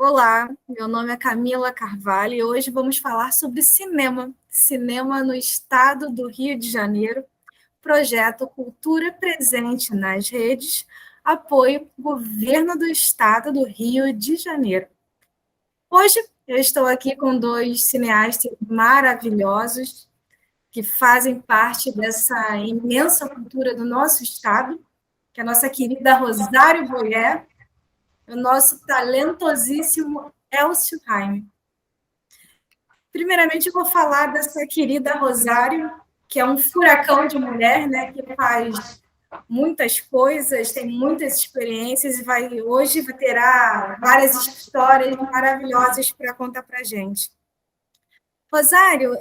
Olá, meu nome é Camila Carvalho e hoje vamos falar sobre cinema no estado do Rio de Janeiro, projeto Cultura Presente nas Redes, apoio Governo do Estado do Rio de Janeiro. Hoje eu estou aqui com dois cineastas maravilhosos que fazem parte dessa imensa cultura do nosso estado, que é a nossa querida Rosário Boyer, o nosso talentosíssimo Elcio Raime. Primeiramente, eu vou falar dessa querida Rosário, que é um furacão de mulher, né, que faz muitas coisas, tem muitas experiências e hoje terá várias histórias maravilhosas para contar para a gente. Rosário,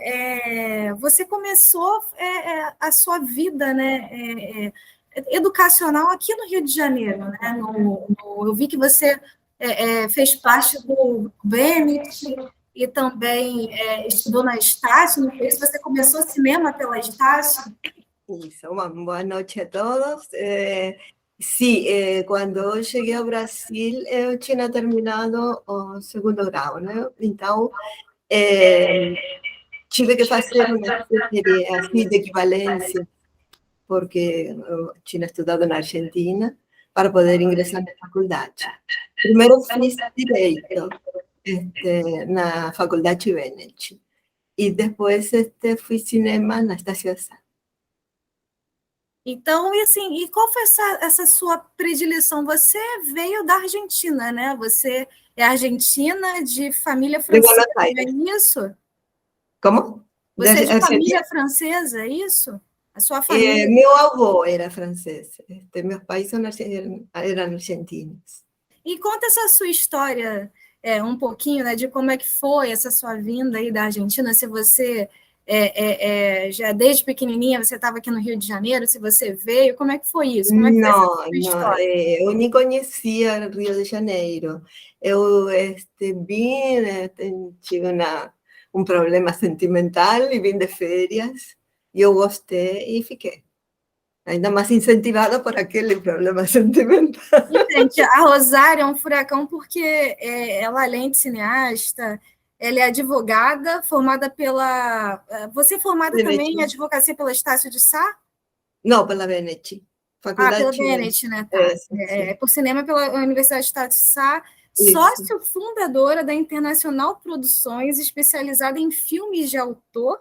você começou a sua vida, né, educacional aqui no Rio de Janeiro, né? Eu vi que você fez parte do BEMIT e também estudou na Estácio, não sei se você começou cinema pela Estácio. Isso, boa noite a todos. Sí, quando eu cheguei ao Brasil, eu tinha terminado o segundo grau, né? Então, tive que fazer uma espécie assim, de equivalência, porque eu tinha estudado na Argentina para poder ingressar na faculdade. Primeiro fiz Direito na Faculdade Bennett, e depois fui cinema na Estácio Sá. Então, e assim, e qual foi essa sua predileção? Você veio da Argentina, né? Você é argentina, de família francesa, é isso? Como? Você é de família francesa, é isso? A sua família? Meu avô era francês, meus pais eram argentinos. E conta essa sua história um pouquinho, né, de como é que foi essa sua vinda aí da Argentina, se você já desde pequenininha você estava aqui no Rio de Janeiro, se você veio, como é que foi isso? Como é que foi essa sua história? Eu nem conhecia Rio de Janeiro. Eu vim, tive um problema sentimental e vim de férias, e eu gostei e fiquei. Ainda mais incentivada por aquele problema sentimental. Gente, a Rosário é um furacão porque ela, além de cineasta, ela é advogada, formada pela... Você é formada Bennett. também em advocacia pela Estácio de Sá? Não, pela Bennett. Faculdade pela Bennett, né? Tá. Por cinema pela Universidade de Estácio de Sá, sócio fundadora da Internacional Produções, especializada em filmes de autor,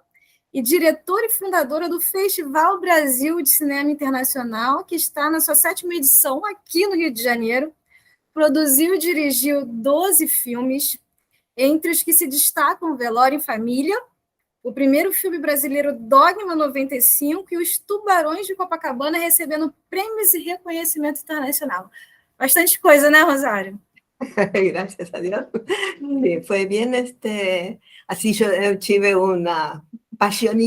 e diretora e fundadora do Festival Brasil de Cinema Internacional, que está na sua 7ª edição aqui no Rio de Janeiro. Produziu e dirigiu 12 filmes, entre os que se destacam Velório em Família, o primeiro filme brasileiro Dogma 95 e Os Tubarões de Copacabana, recebendo prêmios e reconhecimento internacional. Bastante coisa, né, Rosário? Gracias a Dios. Sí, fue bien, así yo tive una pasión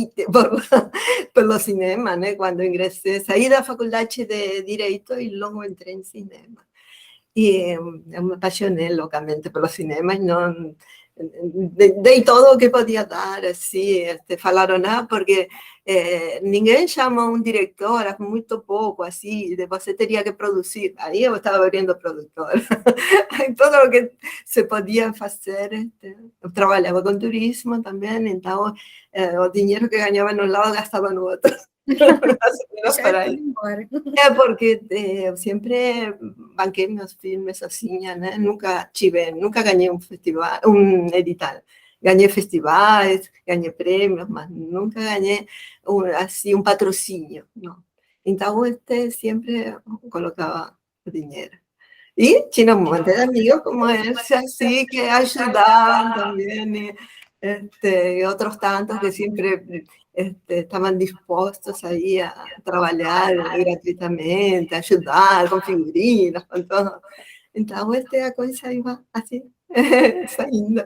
por los cinema, ¿no? Cuando ingresé, salí de la facultad de Derecho y luego entré en cinema. Y me apasioné locamente por los cinemas, ¿no? Dei todo o que podia dar, assim, falaram, porque ninguém chama um diretor, muito pouco, assim, você teria que produzir. Aí eu estava abrindo produtora. Tudo o que se podia fazer. Eu trabalhava com turismo também, então o dinheiro que ganhava no lado gastava no outro. Para aí. Embora. Porque eu sempre banquei meus filmes assim, né? Nunca ganhei um festival, um edital. Ganhei festivais, ganhei prêmios, mas nunca ganhei assim um patrocínio, não. Então, sempre colocava o dinheiro. Y China, un montón de amigos como ese, así, que ayudaban también, y otros tantos que siempre estaban dispuestos ahí a trabajar gratuitamente, ayudar con figurinas, con todo. Entonces, a coisa iba así, saindo.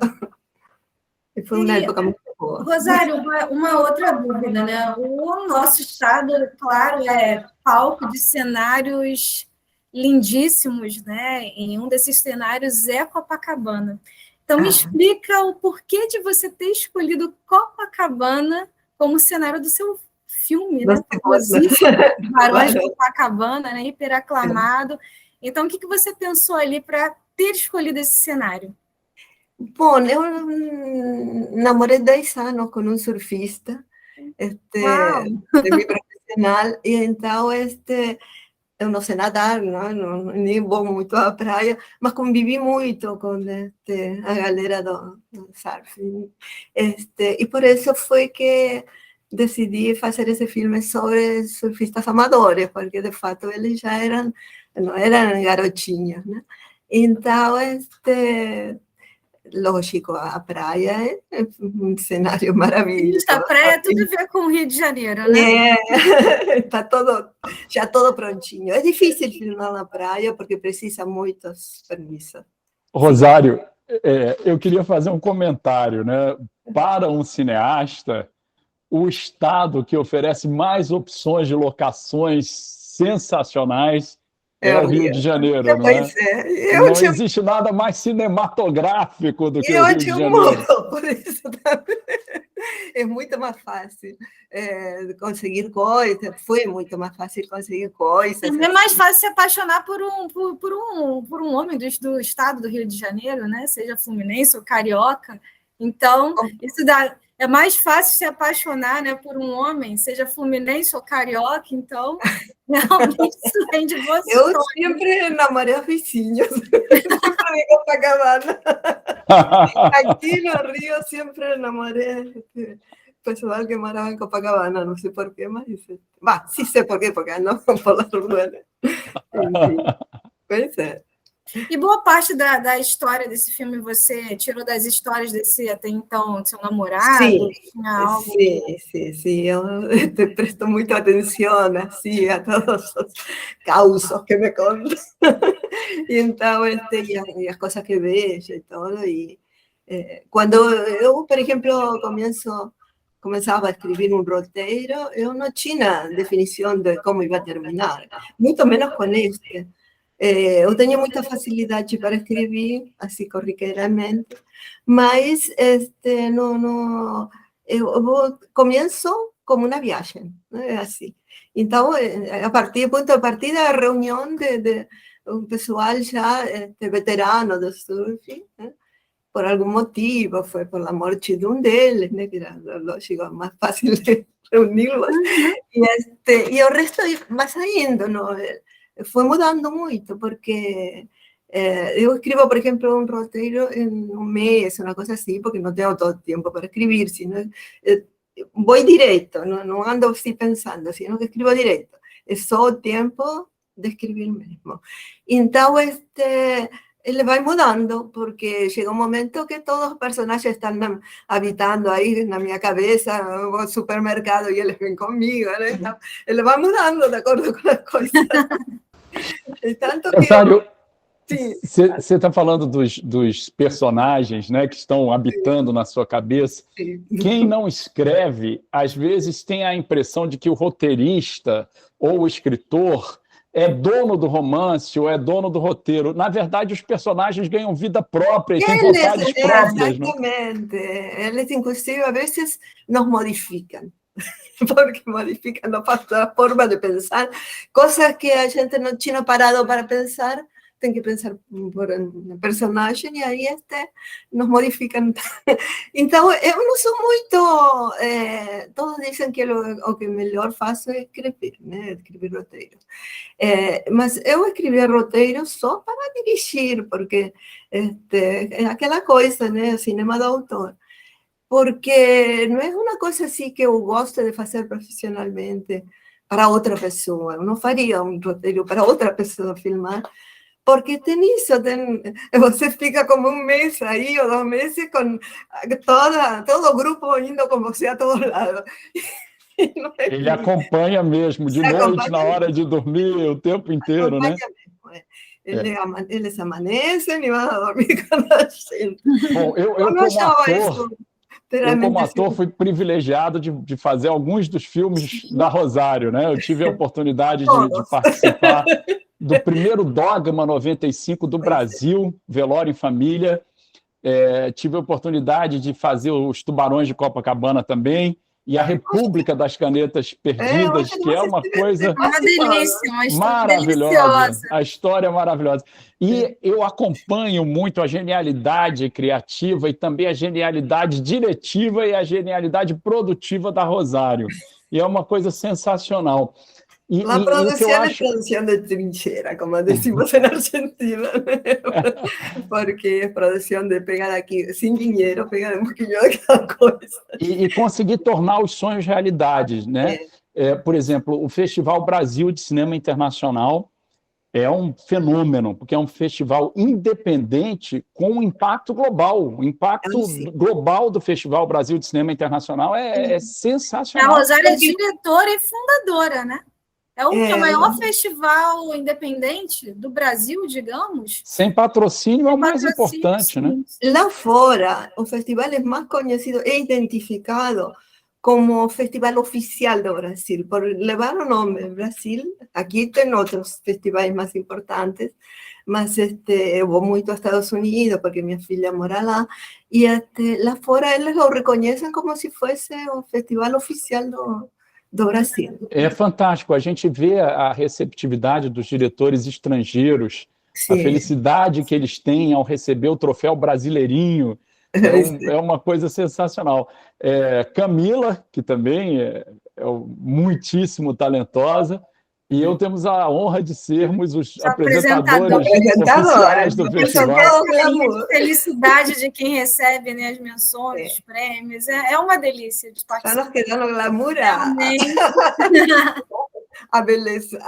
E foi uma E, época muito boa. Rosário, uma outra dúvida, né? O nosso estado, claro, é palco de cenários lindíssimos, né? E um desses cenários é Copacabana. Então, me explica o porquê de você ter escolhido Copacabana como cenário do seu filme, né? Famosíssimo, Barões de Copacabana, né? Hiper aclamado. Então, o que você pensou ali para ter escolhido esse cenário? Bom, eu namorei 10 anos com um surfista, semi-profissional, e então, eu não sei nadar, nem vou muito à praia, mas convivi muito com a galera do surf. E por isso foi que decidi fazer esse filme sobre surfistas amadores, porque de fato eles já não eram garotinhos, né? Então, lógico, a praia é um cenário maravilhoso. A praia tem tudo a ver com o Rio de Janeiro, né? Está já todo prontinho. É difícil filmar na praia porque precisa muitos permissos. Rosário, eu queria fazer um comentário, né? Para um cineasta, o estado que oferece mais opções de locações sensacionais é o Rio de Janeiro, não é? Não existe nada mais cinematográfico do que o Rio de Janeiro. Por isso também. É muito mais fácil conseguir coisas, foi muito mais fácil conseguir coisas. É mais fácil se apaixonar por um homem do estado do Rio de Janeiro, né? Seja fluminense ou carioca. Então, é mais fácil se apaixonar, né, por um homem, seja fluminense ou carioca. Então, realmente isso vem de você. Eu sempre namorei vizinhos, sempre em Copacabana. Aqui no Rio sempre namorei pessoal que morava em Copacabana, não sei porquê, mas sim sei porquê, porque andam por lá rua, né? Enfim, pois é. E boa parte da história desse filme você tirou das histórias desse, até então, seu namorado? Sim, tinha algo... sim. Eu presto muita atenção assim, a todos os causos que me contam. Então, e as coisas que vejo e tudo. E quando eu, por exemplo, começava a escrever um roteiro, eu não tinha definição de como ia terminar, muito menos com este. Eu tenho muita facilidade para escrever, assim, corriqueiramente, mas começo como uma viagem, né? Assim. Então, ponto de partida, a reunião de um pessoal já veterano do surf, né? Por algum motivo, foi por a morte de um deles, né? Que era, lógico, mais fácil de reuni-los. E o resto vai saindo, não? Foi mudando muito, porque eu escrevo, por exemplo, um roteiro em um mês, uma coisa assim, porque não tenho todo o tempo para escrever, senão vou direto, não ando assim pensando, senão que escrevo direto. É só o tempo de escrever mesmo. Então, ele vai mudando, porque chega um momento que todos os personagens estão habitando aí na minha cabeça, eu vou ao supermercado e eles vêm comigo, né? Então, ele vai mudando de acordo com as coisas. Rosário, você está falando dos personagens, né, que estão habitando na sua cabeça. Sim. Quem não escreve, às vezes tem a impressão de que o roteirista ou o escritor é dono do romance ou é dono do roteiro. Na verdade, os personagens ganham vida própria e têm vontades próprias. Exatamente. Eles, inclusive, a vezes nos modificam. Porque modificam a forma de pensar. Coisas que a gente não tinha parado para pensar, tem que pensar por um personagem, e aí nos modificam. Então, eu não sou muito... todos dizem que o que melhor faço é escrever, né? Escrever roteiro. Mas eu escrevi roteiro só para dirigir, porque é aquela coisa, né? O cinema do autor. Porque não é uma coisa assim que eu gosto de fazer profissionalmente para outra pessoa. Eu não faria um roteiro para outra pessoa filmar, Porque tem isso, você fica como um mês aí, ou 2 meses, com todo o grupo indo com você a todos lados. Ele acompanha mesmo, de noite, na hora de dormir, o tempo inteiro, né? Eles amanecem e vão dormir com a gente. Bom, eu como ator, fui privilegiado de fazer alguns dos filmes da Rosário, né? Eu tive a oportunidade de participar do primeiro Dogma 95 do Brasil, Velório em Família. Tive a oportunidade de fazer os Tubarões de Copacabana também, e a República das Canetas Perdidas, que é uma coisa uma delícia, uma história maravilhosa. deliciosa. A história é maravilhosa. E eu acompanho muito a genialidade criativa e também a genialidade diretiva e a genialidade produtiva da Rosário. E é uma coisa sensacional. La producción es producción de trinchera, como decimos en Argentina, porque es producción de pegar aquí, sin dinheiro, pegar um pouquinho de cada coisa. E conseguir tornar os sonhos realidades, né? Por exemplo, o Festival Brasil de Cinema Internacional é um fenômeno, porque é um festival independente com um impacto global. O impacto global do Festival Brasil de Cinema Internacional é sensacional. A Rosário é diretora e fundadora, né? É o maior festival independente do Brasil, digamos. Sem patrocínio é o mais importante, né? Lá fora, o festival é mais conhecido, é identificado como festival oficial do Brasil, por levar o nome Brasil. Aqui tem outros festivais mais importantes, mas eu vou muito aos Estados Unidos, porque minha filha mora lá, e lá fora eles o reconhecem como se fosse o festival oficial do Brasil. É fantástico, a gente vê a receptividade dos diretores estrangeiros, a felicidade que eles têm ao receber o troféu Brasileirinho, é uma coisa sensacional. Camila, que também é muitíssimo talentosa, e eu temos a honra de sermos os apresentadores oficiais do festival. A felicidade de quem recebe, né, as menções, os prêmios, é uma delícia de participar. Já nos quedando glamour. A beleza.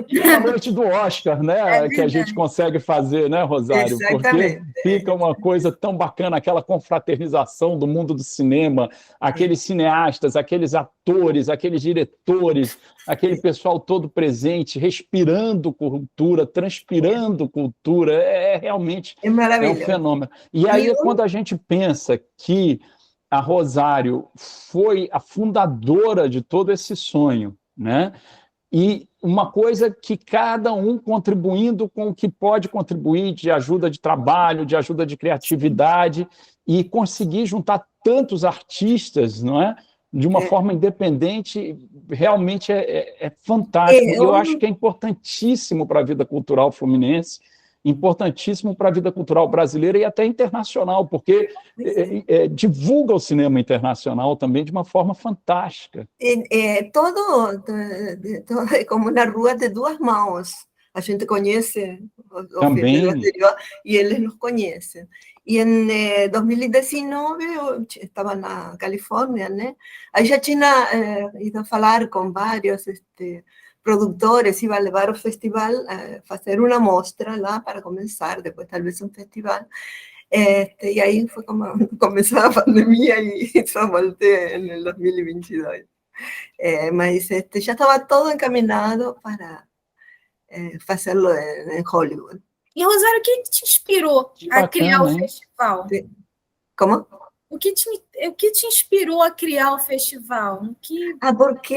E a noite do Oscar, né? Que a gente consegue fazer, né, Rosário? Exatamente. Porque fica uma coisa tão bacana, aquela confraternização do mundo do cinema, aqueles cineastas, aqueles atores, aqueles diretores, aquele pessoal todo presente, respirando cultura, transpirando cultura, realmente um fenômeno. E aí, quando a gente pensa que a Rosário foi a fundadora de todo esse sonho, né? E uma coisa que cada um contribuindo com o que pode contribuir de ajuda de trabalho, de ajuda de criatividade, e conseguir juntar tantos artistas, não é? De uma forma independente, realmente é fantástico. E eu acho que é importantíssimo para a vida cultural fluminense, importantíssimo para a vida cultural brasileira e até internacional, porque divulga o cinema internacional também de uma forma fantástica. Todo é como na rua de duas mãos. A gente conhece o festival anterior e eles nos conhecem. E em 2019 eu estava na Califórnia, né? Aí já tinha ido falar com vários produtores, iba a levar o festival a fazer uma mostra lá para começar, depois talvez um festival. E aí foi como começou a pandemia e só voltei em 2022. Mas já estava todo encaminhado para fazê-lo em Hollywood. E, Rosário, o que te inspirou a criar o festival? Como? O que te inspirou a criar o festival? Porque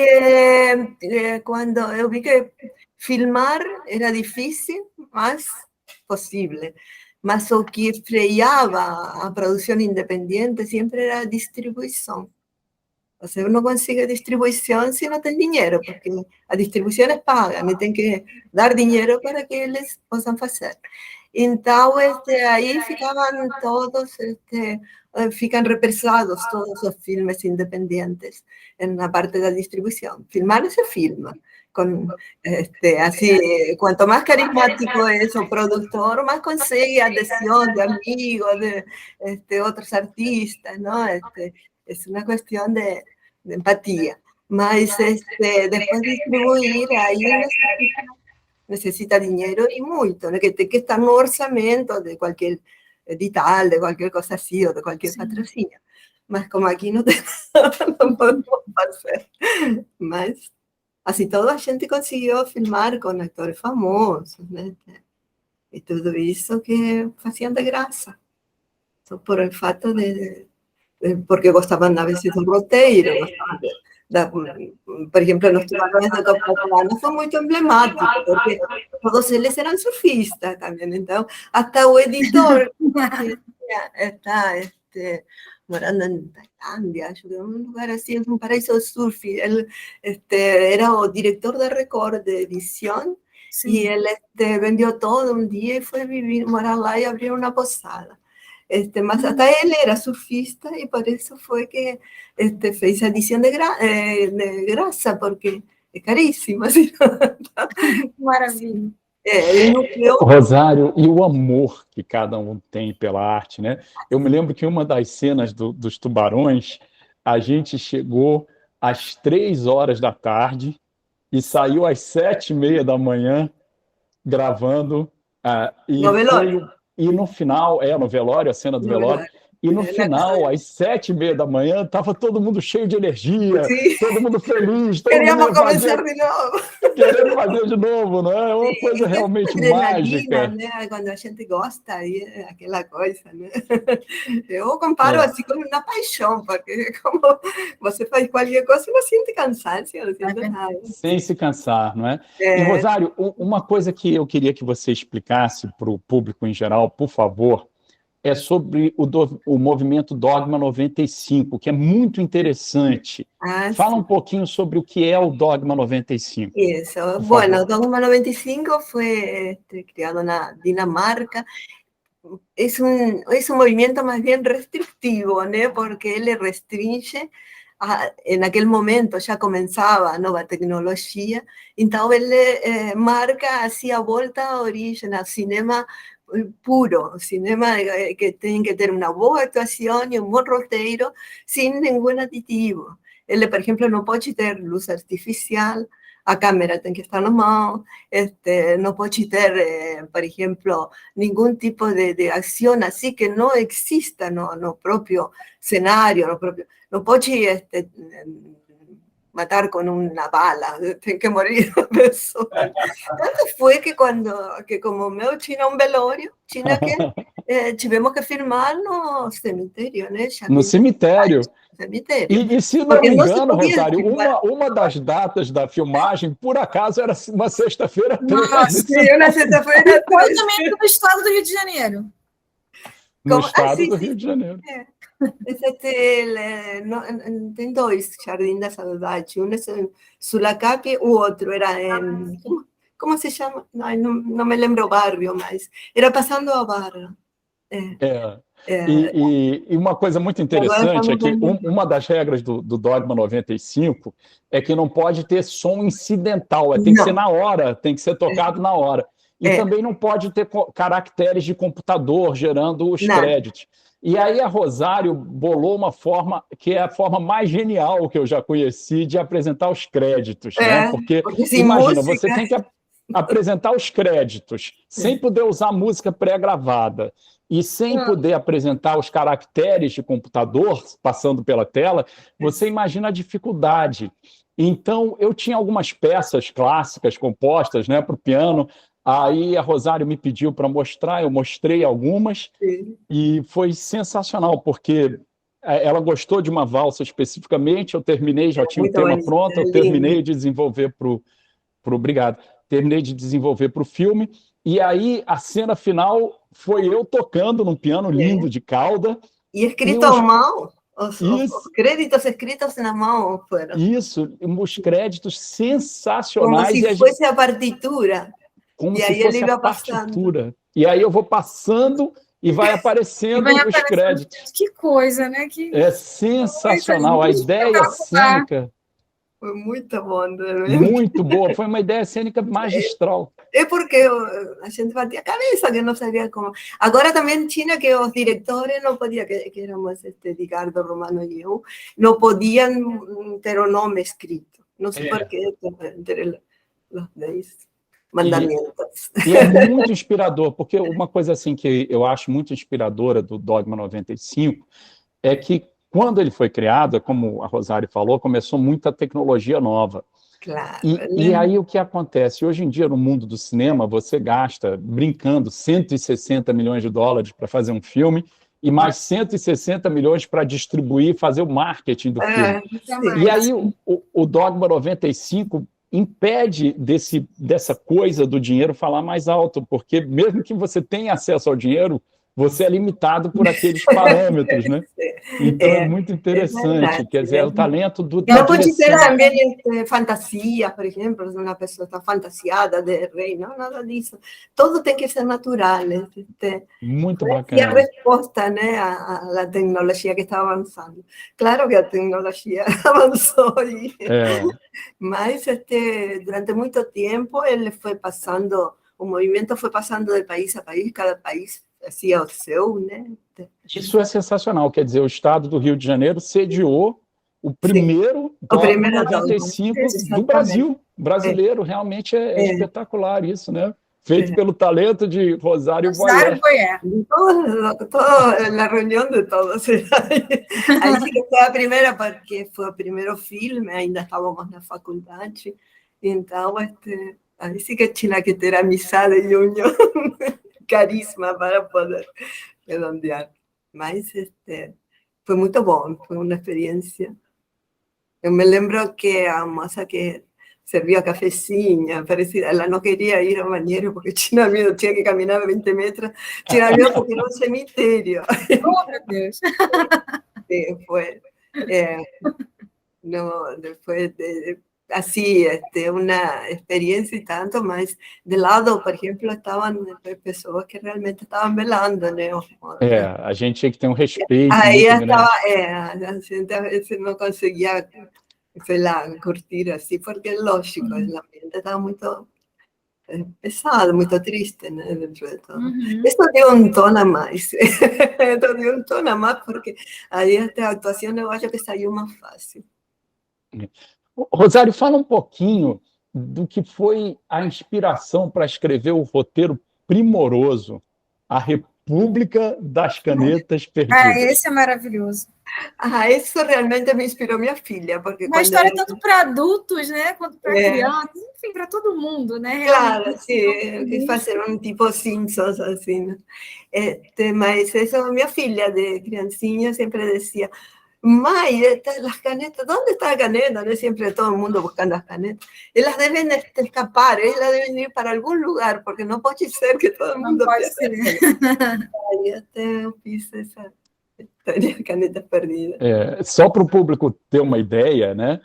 quando eu vi que filmar era difícil, mas possível. Mas o que freava a produção independente sempre era a distribuição. Você não consegue distribuição se não tem dinheiro, porque a distribuição é paga, né? Tem que dar dinheiro para que eles possam fazer. Então, aí ficavam todos, ficam represados todos os filmes independentes na parte da distribuição. Filmar se filma. Assim, quanto mais carismático é o produtor, mais consegue adesão de amigos, de outros artistas, não? É uma questão de empatia. Mas depois de distribuir, aí necesita dinheiro e muito, né? Que tem que estar no orçamento de qualquer edital, de qualquer coisa assim, ou de qualquer patrocínio. Mas como aqui não tem nada, não podemos fazer. Mas, assim, toda a gente conseguiu filmar com atores famosos, né? E tudo isso que faziam de graça. Só por o fato porque gostaban a veces del roteiro, por ejemplo, los tubarões de Copacabana fue muy emblemático, porque todos eles eran surfistas también, entonces, hasta o editor está morando en Tailandia, un lugar así, es un paraíso de surf, y él era o director de Record de edición, y él vendió todo un día y fue a vivir, morar lá y abrir una posada. Mas hasta él era surfista y por eso fue que fez edición de grasa, porque es carísima. ¿Sí? Maravilha. Rosário, e o amor que cada um tem pela arte, né? Eu me lembro que uma das cenas dos tubarões, a gente chegou às 3 horas da tarde e saiu às 7h30 da manhã gravando. E no final, no velório, a cena do velório, e no final, às 7h30 da manhã, estava todo mundo cheio de energia, todo mundo feliz. Queríamos começar de novo. Querendo fazer de novo, não é? Uma coisa realmente mágica. Né? Quando a gente gosta, aí é aquela coisa, né? Eu comparo assim com uma paixão, porque como você faz qualquer coisa, não sente cansaço, não sente nada. Sem se cansar, não é? E, Rosário, uma coisa que eu queria que você explicasse para o público em geral, por favor, é sobre o movimento Dogma 95, que é muito interessante. Fala um pouquinho sobre o que é o Dogma 95. Isso. Bueno, o Dogma 95 foi criado na Dinamarca. Es un movimiento más bien restrictivo, ¿no? Porque él restringe, en aquel momento ya comenzaba nueva tecnología, entonces él marca así a volta a origen, al cinema puro, cinema que tiene que tener una buena actuación y un buen roteiro sin ningún aditivo. Él, por ejemplo, no puede tener luz artificial, a cámara tem que estar na mão, não pode ter, por exemplo, nenhum tipo de ação assim que não exista no próprio cenário, não pode matar com uma bala, tem que morir a pessoa. Tanto foi que como meu tinha um velório, tivemos que filmar no cemitério, né? No cemitério. E se não me engano, Rosário, uma das datas da filmagem, por acaso, era uma sexta-feira 13. Sim, uma sexta-feira 13. Foi também no estado do Rio de Janeiro. No estado do Rio de Janeiro. Tem 2 Jardim da Saudade. Um é em Sulacap, o outro era em... Como se chama? Não me lembro o bairro, mas era passando a Barra. E uma coisa muito interessante é que uma das regras do Dogma 95 é que não pode ter som incidental, tem que ser na hora, tem que ser tocado na hora. E também não pode ter caracteres de computador gerando os créditos. E aí a Rosário bolou uma forma que é a forma mais genial que eu já conheci de apresentar os créditos, né? Porque imagina, você tem que apresentar os créditos sem poder usar música pré-gravada e sem poder apresentar os caracteres de computador passando pela tela, você imagina a dificuldade. Então, eu tinha algumas peças clássicas compostas, né, para o piano, aí a Rosário me pediu para mostrar, eu mostrei algumas, e foi sensacional, porque ela gostou de uma valsa especificamente, eu terminei, já tinha o tema pronto, eu terminei de desenvolver obrigado, terminei de desenvolver para o filme, e aí a cena final foi eu tocando num piano lindo de cauda. E escrito à mão? Os créditos escritos na mão foram. Isso, os créditos sensacionais. Como se fosse a partitura. Como se fosse a partitura. E aí eu vou passando e vai aparecendo os créditos. Que coisa, né? É sensacional. A ideia cênica... Foi muito bom, né? Muito boa, foi uma ideia cênica magistral. É porque a gente batia a cabeça, que não sabia como. Agora também tinha que os diretores não podiam, que éramos Ricardo Romano e eu, não podiam ter o nome escrito. Não sei por que, entre os 10. mandamentos. E é muito inspirador, porque uma coisa assim que eu acho muito inspiradora do Dogma 95 é que quando ele foi criado, como a Rosário falou, começou muita tecnologia nova. Claro, E aí o que acontece? Hoje em dia, no mundo do cinema, você gasta, brincando, 160 milhões de dólares para fazer um filme e mais 160 milhões para distribuir e fazer o marketing do filme. E aí o Dogma 95 impede dessa coisa do dinheiro falar mais alto, porque mesmo que você tenha acesso ao dinheiro, você é limitado por aqueles parâmetros, né? Então é muito interessante, quer dizer, é o talento da no puede ser direção. también fantasía, por ejemplo, si una persona está fantasiada de rey, no, nada disso. Todo tem que ser natural. Muito E a bacana. resposta, né, à tecnologia que está avançando. Claro que a tecnologia avançou, mas durante muito tempo ele foi passando, o movimento foi passando de país a país, cada país fazia o seu, né? Isso é sensacional, quer dizer, o estado do Rio de Janeiro sediou o primeiro Dogma 95 do Brasil, brasileiro, realmente é espetacular isso, né? Feito pelo talento de Rosário Boyer. Na reunião de todos. Aí sim que foi a primeira, porque foi o primeiro filme, ainda estávamos na faculdade, então aí sim que tinha que ter amizade e união, carisma para poder redondear. Mas foi muito bom, foi uma experiência. Eu me lembro que a moça que servia cafezinho, parecida, ela não queria ir ao banheiro porque tinha medo, tinha que caminhar 20 metros, tinha medo porque era um cemitério. Oh, meu Deus! Foi, depois assim, uma experiência e tanto, mas de lado, por exemplo, estavam pessoas que realmente estavam velando, né? A gente tinha que ter um respeito aí muito grande. A gente a vezes não conseguia, sei lá, curtir assim, porque lógico, o ambiente estava muito pesado, muito triste, né? Dentro de todo. Isso deu um tom a mais. Deu um tom a mais, porque aí a atuação eu acho que saiu mais fácil. Rosário, fala um pouquinho do que foi a inspiração para escrever o roteiro primoroso, A República das Canetas Perdidas. Esse é maravilhoso. Isso realmente me inspirou minha filha, porque uma história tanto para adultos, né, quanto para crianças, enfim, para todo mundo, né? Claro, sim, eu quis fazer um tipo Simpsons, assim, né? Mas isso, minha filha de criancinha sempre dizia: mãe, las canetas, ¿dónde está la caneta? ¿No? Siempre todo el mundo buscando las canetas. Ellas deben escapar, ellas deben ir para algún lugar, porque no puede ser que todo el mundo pierda. Eu fiz essa história, Canetas Perdidas. Só para o público ter uma ideia, né,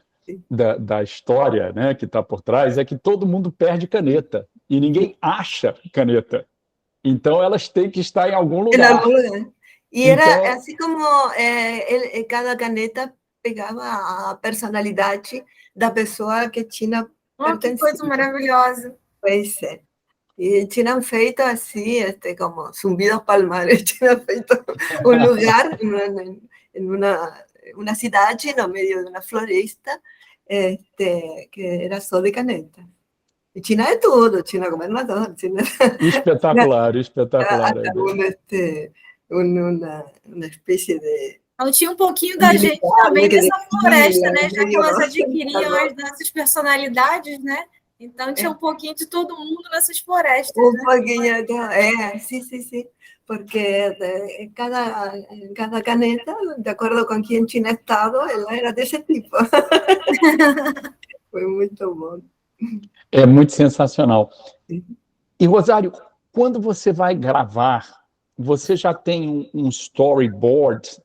da história, né, que está por trás, é que todo mundo perde caneta e ninguém acha caneta. Então elas têm que estar em algum lugar. Em algum lugar. E era assim como cada caneta pegava a personalidade da pessoa que tinha pertencido. Que coisa maravilhosa. Pois é. E tinham feito assim, como Zumbi dos Palmares, tinham feito um lugar em uma cidade no meio de uma floresta que era só de caneta. E tinha de tudo, tinha governador, tinha... Espetacular. Uma espécie de... Então tinha um pouquinho da gente também dessa floresta, né? Já que elas adquiriam as nossas personalidades, né? Então tinha um pouquinho de todo mundo nessas florestas. Pouquinho, sim. Porque cada caneta, de acordo com quem tinha estado, ela era desse tipo. Foi muito bom. É muito sensacional. E, Rosário, quando você vai gravar, você já tem um storyboard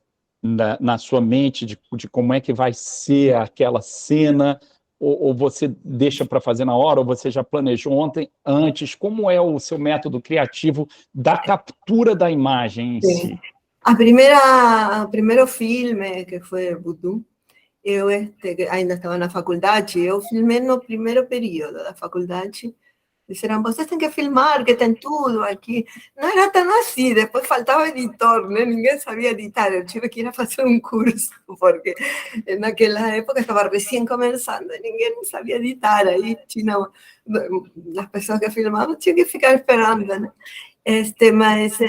na sua mente de como é que vai ser aquela cena, ou você deixa para fazer na hora, ou você já planejou antes? Como é o seu método criativo da captura da imagem em si? O primeiro filme, que foi Voodoo, eu ainda estava na faculdade, eu filmei no primeiro período da faculdade, Disseram, vocês têm que filmar, que tem tudo aqui. Não era tão assim, depois faltava editor, né? Ninguém sabia editar, eu tive que ir a fazer um curso, porque naquela época estava recém começando, ninguém sabia editar, aí tinha, as pessoas que filmavam tinham que ficar esperando, né? Mas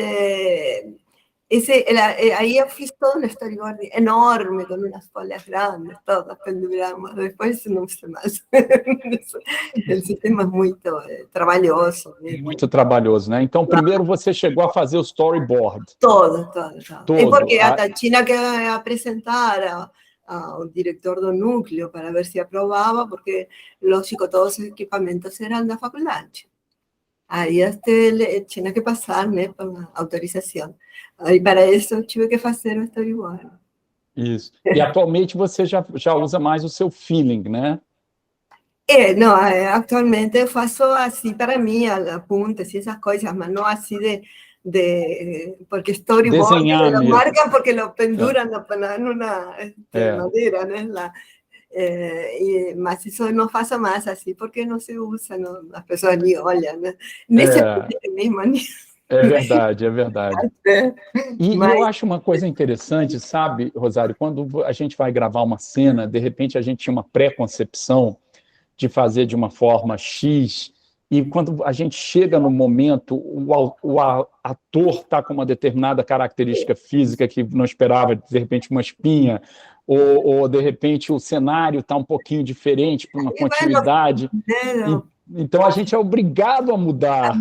ahí fiz todo un storyboard enorme, con unas folhas grandes, todas penduramos. Después no sé más. El sistema es muy trabalhoso. Muito trabalhoso, né? Então, primeiro você chegou a fazer o storyboard. Todo. Todo. Porque a China que apresentar ao diretor do núcleo para ver se aprovava, porque, lógico, todos os equipamentos eram da faculdade. Aí tinha que passar, né, por uma autorização. Aí, para isso, tive que fazer o storyboard. Isso. E atualmente você já usa mais o seu feeling, né? Não, atualmente eu faço assim para mim, apuntes e essas coisas, mas não assim porque storyboard lo marcan porque lo penduran numa madeira, né? Mas isso eu não faço mais assim, porque não se usa, não, as pessoas nem olham, né? Nesse mesmo. É verdade. E eu acho uma coisa interessante, sabe, Rosário, quando a gente vai gravar uma cena, de repente a gente tinha uma pré-concepção de fazer de uma forma X, e quando a gente chega no momento, o ator está com uma determinada característica física que não esperava, de repente uma espinha, ou de repente o cenário está um pouquinho diferente para uma continuidade. Então a gente é obrigado a mudar.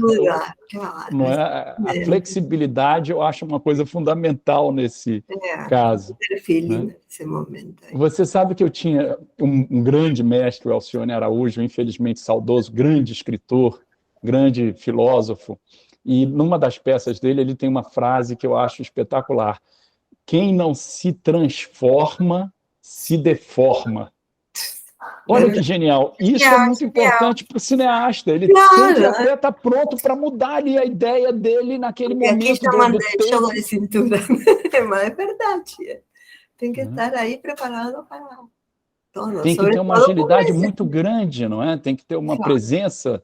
Não é? A flexibilidade eu acho uma coisa fundamental nesse caso. Né? Nesse momento. Você sabe que eu tinha um grande mestre, o Alcione Araújo, infelizmente saudoso, grande escritor, grande filósofo, e numa das peças dele ele tem uma frase que eu acho espetacular: quem não se transforma, se deforma. Olha que genial. Isso é muito importante para o cineasta. Ele tem que até estar pronto para mudar ali a ideia dele naquele momento. Aqui chamam de jogo de cintura. Mas é verdade. Tem que estar aí preparado para todo. Tem que ter uma agilidade muito grande, não é? Tem que ter uma presença,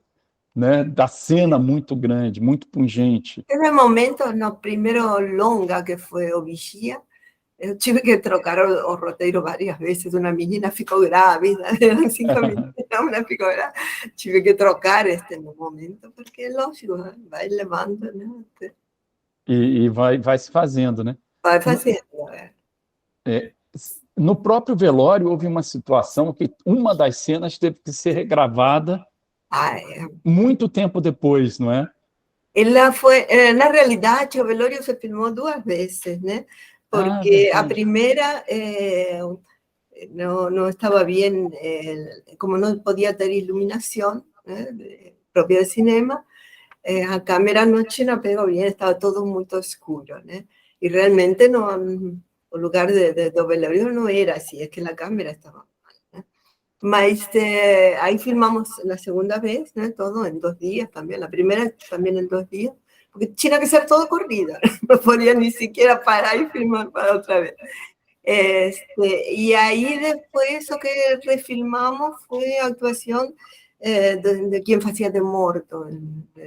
né, da cena muito grande, muito pungente. Nesse momento, no primeiro longa, que foi o Vigia, eu tive que trocar o roteiro várias vezes. Uma menina ficou grávida, eram 5 minutos, uma ficou grávida. Tive que trocar no momento, porque, lógico, vai levando, né? E vai se fazendo, né? Vai fazendo, No próprio velório, houve uma situação que uma das cenas teve que ser regravada muito tempo depois, não é? Ela foi, na realidade, o velório se filmou 2 vezes, né? Porque a primeira no estaba bien, como no podía tener iluminación propia de cinema, a cámara noche no pegó bien, estaba todo muy oscuro, ¿no? Y realmente no, el lugar de velorio no era así, es que la cámara estaba mal, ¿no? Mas ahí filmamos la segunda vez, ¿no? Todo en 2 días también, la primera también en 2 días, porque tenía que ser todo corrido, no podía ni siquiera parar y filmar para otra vez. Y ahí después lo que refilmamos fue actuación de quien hacía de Morto,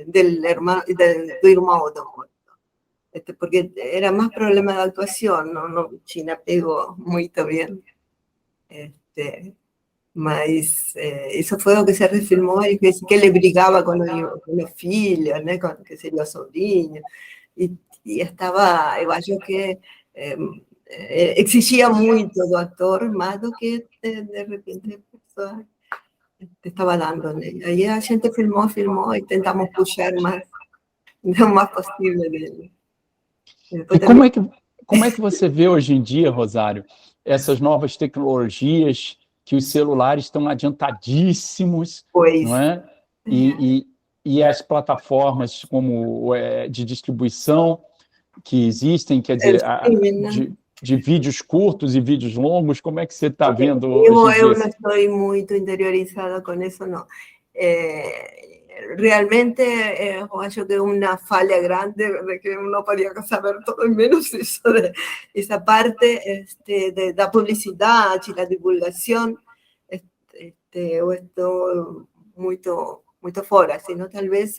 del hermano de Morto, porque era más problema de actuación, no China pegó muy bien. Mas eso fue lo que se refilmó y que ele brigaba con los filhos, ¿no? Con que sería o sobrinho, y estaba, eu acho que exigía mucho do actor, más do que de repente a pessoa estaba dando. Aí a gente filmou e tentamos puxar o mais possível dele. E como é que você vê hoje em dia, Rosário, essas novas tecnologias, que os celulares estão adiantadíssimos, não é? E as plataformas como de distribuição que existem, quer dizer, de vídeos curtos e vídeos longos, como é que você está vendo hoje em dia? Eu não estou muito interiorizada com isso, não. Realmente, eu acho que é uma falha grande de que uno podía saber todo, menos isso, essa parte da publicidade, da divulgação. Eu estou muito muito fora, senão talvez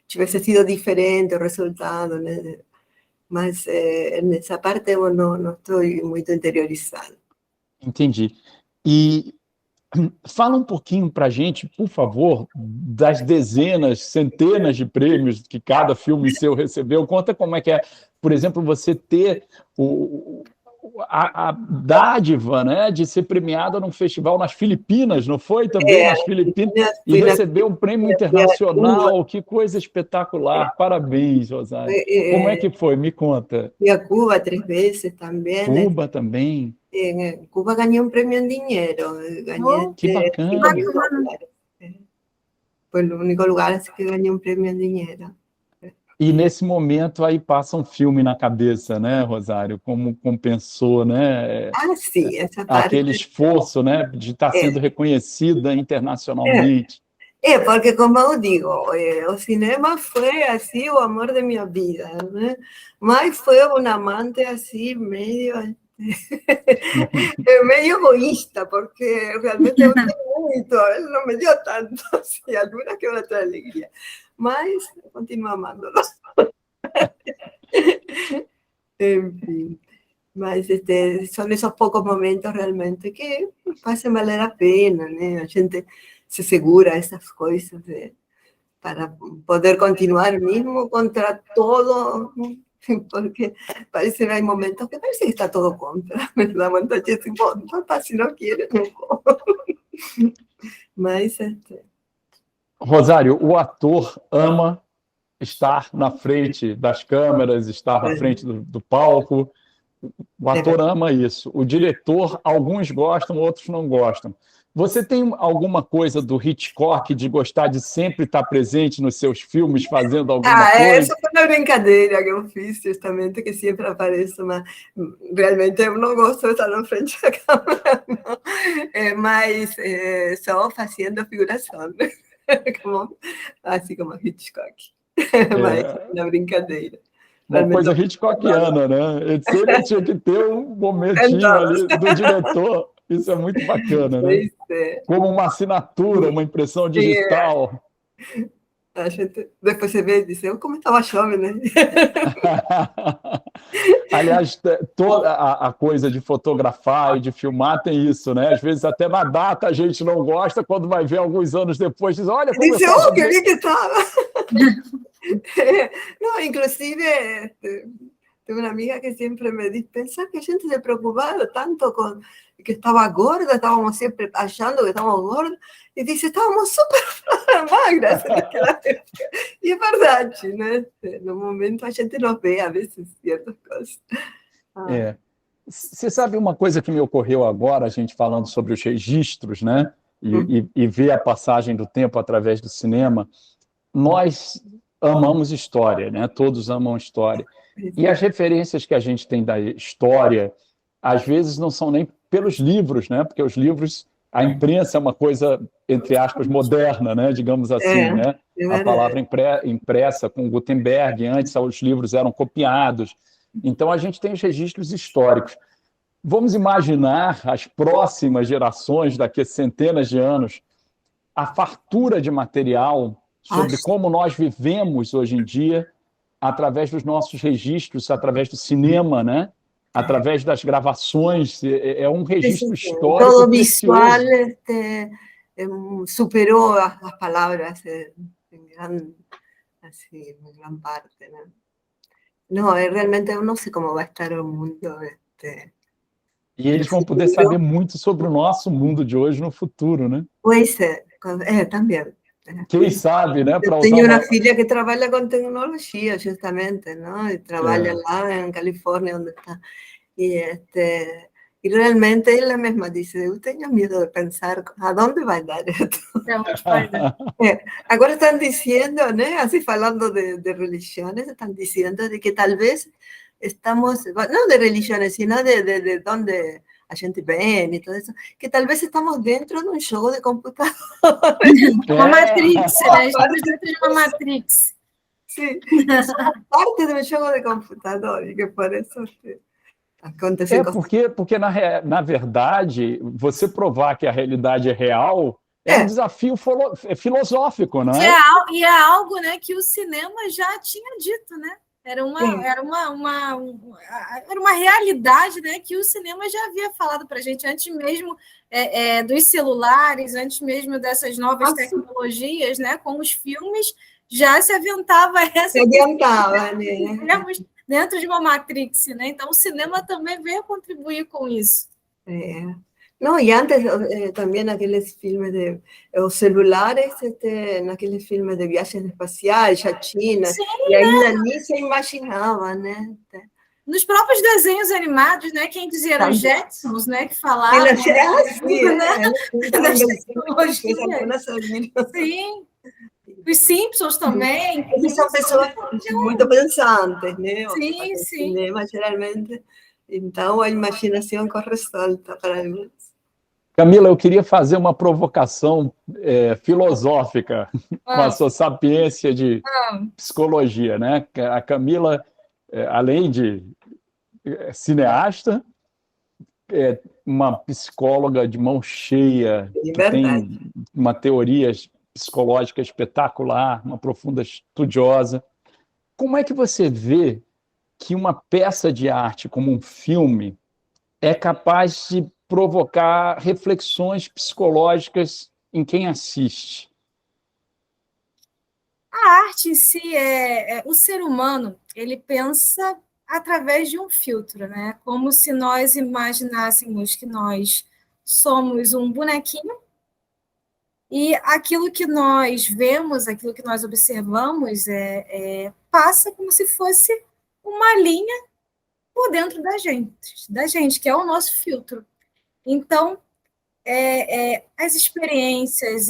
tivesse sido diferente o resultado, né? Mas nessa parte eu não estou muito interiorizada. Entendi. E fala um pouquinho para a gente, por favor, das dezenas, centenas de prêmios que cada filme seu recebeu. Conta como é que é, por exemplo, você ter a dádiva, né, de ser premiada num festival nas Filipinas, não foi? Também nas Filipinas, e receber um prêmio internacional. Que coisa espetacular. Parabéns, Rosário. Como é que foi? Me conta. Fui a Cuba 3 vezes também. Cuba também. En Cuba gané un premio en dinero. Gané qué bacán. $5.000. Fue el único lugar así que gané un premio en dinero. E nesse momento aí passa um filme na cabeça, né, Rosário? Como compensou, né? Sim, essa parte. Aquele esforço, né, de estar sendo reconhecida internacionalmente. Porque como eu digo, o cinema foi assim o amor de minha vida, né? Mas foi um amante assim meio medio egoísta, porque realmente eu tenho muito, ele não me deu tanto, assim, alguna que outra alegria, mas eu continuo amando-lo. Enfim, mas são esses poucos momentos realmente que fazem valer a pena, né? A gente se segura essas coisas para poder continuar mesmo contra todo. Porque parece que hay momentos que parece que está todo contra, me da vontade de decir, bom, papá, se não quiere, não vou. Mas, Rosário, o ator ama estar na frente das câmeras, estar na frente do palco. O ator ama isso. O diretor, alguns gostam, outros não gostam. Você tem alguma coisa do Hitchcock de gostar de sempre estar presente nos seus filmes, fazendo alguma coisa? Essa foi uma brincadeira que eu fiz, justamente, que sempre apareço, mas realmente eu não gosto de estar na frente da câmera, não. Mas só fazendo figuração, assim como Hitchcock. Mas na brincadeira. Uma coisa Hitchcockiana, né? Ele tinha que ter um momentinho ali do diretor. Isso é muito bacana, né? Como uma assinatura, uma impressão digital. A gente depois você vê e diz, como estava jovem, né? Aliás, toda a coisa de fotografar e de filmar tem isso, né? Às vezes até na data a gente não gosta, quando vai ver alguns anos depois, diz, olha como diz, oh, que ali que estava. Não, inclusive, tenho uma amiga que sempre me diz, pensar que a gente se preocupava tanto com que estava gorda, estávamos sempre achando que estávamos gordos, e diz, estávamos super magras naquela época. E é verdade, né? No momento a gente não vê, às vezes, certas coisas. Você sabe uma coisa que me ocorreu agora, a gente falando sobre os registros, né? E ver a passagem do tempo através do cinema. Nós amamos história, né? Todos amam história. E as referências que a gente tem da história, às vezes não são nem pelos livros, né? Porque os livros, a imprensa é uma coisa, entre aspas, moderna, né? Digamos assim, né? A palavra impressa com Gutenberg, antes os livros eram copiados. Então, a gente tem os registros históricos. Vamos imaginar as próximas gerações, daqui a centenas de anos, a fartura de material sobre como nós vivemos hoje em dia, através dos nossos registros, através do cinema, né? Através das gravações, é um registro histórico. Todo visual superou as palavras em grande parte, né? Não, realmente eu não sei como vai estar o mundo. E eles vão poder saber muito sobre o nosso mundo de hoje no futuro, né? Pois também. Quem sabe, né? Eu tenho uma filha que trabalha com tecnologia, justamente, não? E trabalha lá em Califórnia, onde está. E realmente ela mesma disse, eu tenho medo de pensar aonde vai dar isso. Agora estão dizendo, né? Assim, falando de religiões, estão dizendo de que talvez estamos, não de religiões, sino de onde a gente vem e tudo isso, que talvez estamos dentro de um jogo de computador. Uma Matrix, né? Estamos dentro de uma Matrix. Sim, parte de um jogo de computador, e que por isso acontece. Porque na verdade, você provar que a realidade é real É um desafio filosófico, não é? E é algo, né, que o cinema já tinha dito, né? Era uma realidade, né, que o cinema já havia falado para a gente antes mesmo dos celulares, antes mesmo dessas novas tecnologias, né? Com os filmes já se aventava essa. Se adiantava, né? Dentro de uma Matrix, né? Então o cinema também veio contribuir com isso. No, y antes también aquellos filmes de los celulares, aquellos filmes de viajes espaciais, a China, Sim, e ainda nem se imaginava, né? Nos próprios desenhos animados, né? Quem dizia eram os Jetsons, né? Que falavam das tecnologias. Sim. Os Simpsons também. Eles são pessoas muito pensantes, né? Sim, sim. Cinema, geralmente. Então, a imaginação corre solta para eles. Camila, eu queria fazer uma provocação filosófica com a sua sapiência de psicologia, né? A Camila, além de cineasta, é uma psicóloga de mão cheia, que tem uma teoria psicológica espetacular, uma profunda estudiosa. Como é que você vê que uma peça de arte, como um filme, é capaz de provocar reflexões psicológicas em quem assiste? A arte em si o ser humano, ele pensa através de um filtro, né? Como se nós imaginássemos que nós somos um bonequinho e aquilo que nós vemos, aquilo que nós observamos, passa como se fosse uma linha por dentro da gente, que é o nosso filtro. Então, as experiências,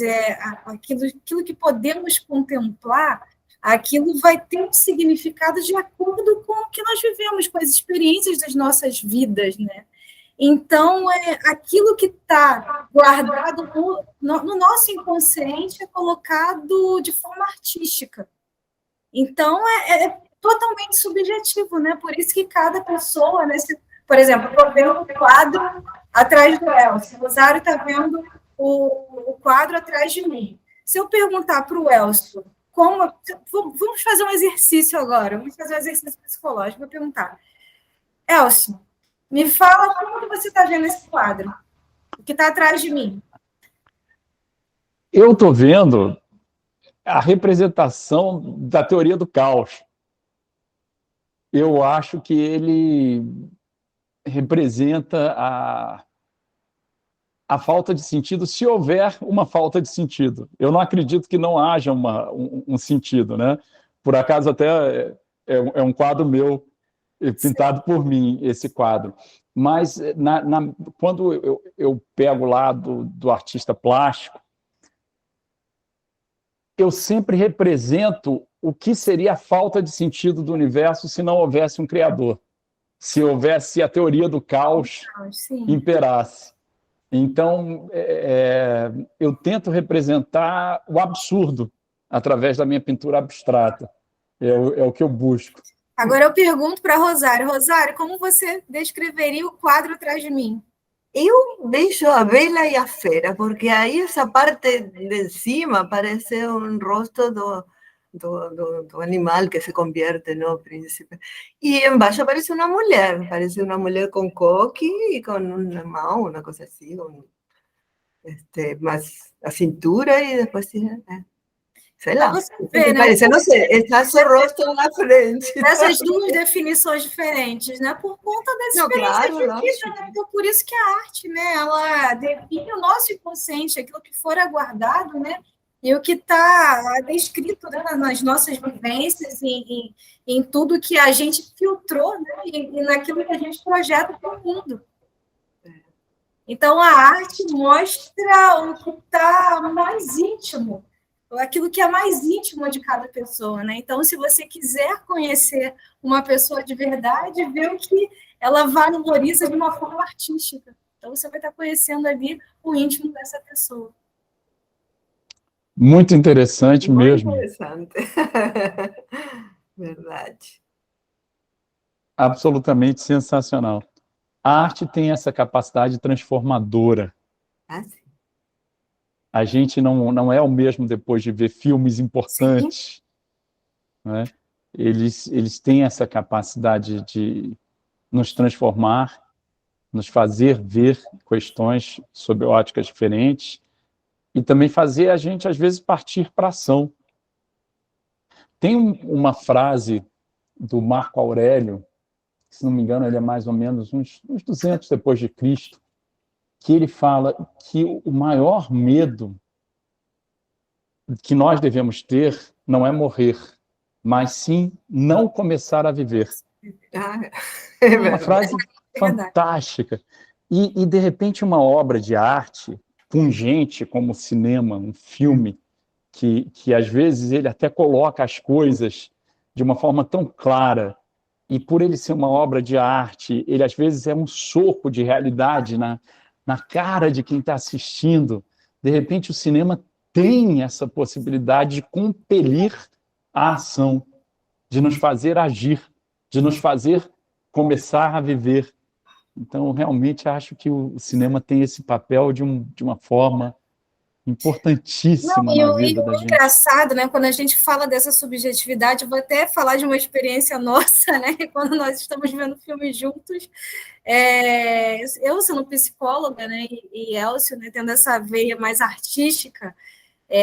aquilo que podemos contemplar, aquilo vai ter um significado de acordo com o que nós vivemos, com as experiências das nossas vidas, né? Então, aquilo que está guardado no nosso inconsciente é colocado de forma artística. Então, é totalmente subjetivo, né? Por isso que cada pessoa, né? Por exemplo, eu estou vendo um quadro atrás do Elcio, o Rosário está vendo o quadro atrás de mim. Se eu perguntar para o Elcio, vamos fazer um exercício agora, vamos fazer um exercício psicológico, vou perguntar, Elcio, me fala como que você está vendo esse quadro, o que está atrás de mim. Eu estou vendo a representação da teoria do caos. Eu acho que ele representa a falta de sentido, se houver uma falta de sentido. Eu não acredito que não haja um sentido, né? Por acaso, até é um quadro meu, pintado por mim, esse quadro. Mas quando eu pego lá do artista plástico, eu sempre represento o que seria a falta de sentido do universo se não houvesse um criador, se houvesse a teoria do caos imperasse. Então, eu tento representar o absurdo através da minha pintura abstrata. É o que eu busco. Agora eu pergunto para Rosário. Rosário, como você descreveria o quadro atrás de mim? Eu vejo a Bela e a Fera, porque aí essa parte de cima parece um rosto do animal que se convierte no príncipe. E embaixo parece uma mulher com coque e com uma mão, uma coisa assim, mas a cintura e depois... sei lá, vê, parece, não sei, está seu rosto na frente. Essas duas definições diferentes, né? Por conta das experiências de vida, né? Então, por isso que a arte, né? Ela define o nosso inconsciente, aquilo que for aguardado, né? E o que está descrito, né, nas nossas vivências, em tudo que a gente filtrou, né? E naquilo que a gente projeta para o mundo. Então, a arte mostra o que está mais íntimo, aquilo que é mais íntimo de cada pessoa, né? Então, se você quiser conhecer uma pessoa de verdade, vê o que ela valoriza de uma forma artística. Então, você vai estar conhecendo ali o íntimo dessa pessoa. Muito interessante mesmo. Muito interessante. Verdade. Absolutamente sensacional. A arte tem essa capacidade transformadora. Ah, sim. A gente não é o mesmo depois de ver filmes importantes, né? Eles têm essa capacidade de nos transformar, nos fazer ver questões sob óticas diferentes e também fazer a gente, às vezes, partir para a ação. Tem uma frase do Marco Aurélio, se não me engano, ele é mais ou menos uns 200 depois de Cristo, que ele fala que o maior medo que nós devemos ter não é morrer, mas sim não começar a viver. É uma frase fantástica. E, de repente, uma obra de arte pungente como o cinema, um filme, que às vezes ele até coloca as coisas de uma forma tão clara, e por ele ser uma obra de arte, ele às vezes é um soco de realidade na cara de quem está assistindo. De repente, o cinema tem essa possibilidade de compelir a ação, de nos fazer agir, de nos fazer começar a viver. Então, realmente, acho que o cinema tem esse papel de uma forma importantíssima na vida da gente. É engraçado, né? Quando a gente fala dessa subjetividade, eu vou até falar de uma experiência nossa, né? Quando nós estamos vendo filmes juntos, eu sendo psicóloga, né? E Elcio, né? Tendo essa veia mais artística,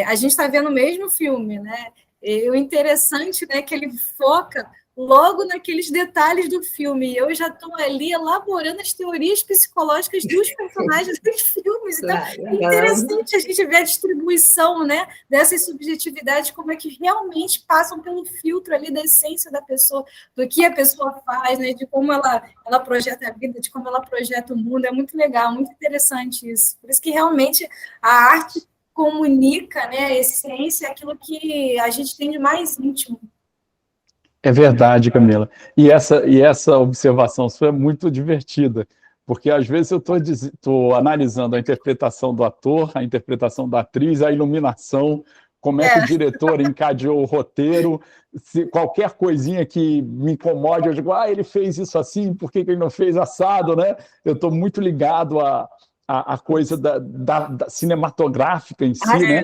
a gente está vendo o mesmo filme, né? E o interessante, né, que ele foca logo naqueles detalhes do filme. Eu já estou ali elaborando as teorias psicológicas dos personagens dos filmes. Então, é interessante a gente ver a distribuição, né, dessas subjetividades, como é que realmente passam pelo filtro ali da essência da pessoa, do que a pessoa faz, né, de como ela projeta a vida, de como ela projeta o mundo. É muito legal, muito interessante isso. Por isso que realmente a arte comunica, né, a essência, aquilo que a gente tem de mais íntimo. É verdade, Camila. E essa observação sua é muito divertida, porque às vezes eu estou analisando a interpretação do ator, a interpretação da atriz, a iluminação, como é que o diretor encadeou o roteiro, se qualquer coisinha que me incomode, eu digo, ele fez isso assim, por que ele não fez assado, né? Eu estou muito ligado a coisa da cinematográfica em si, né?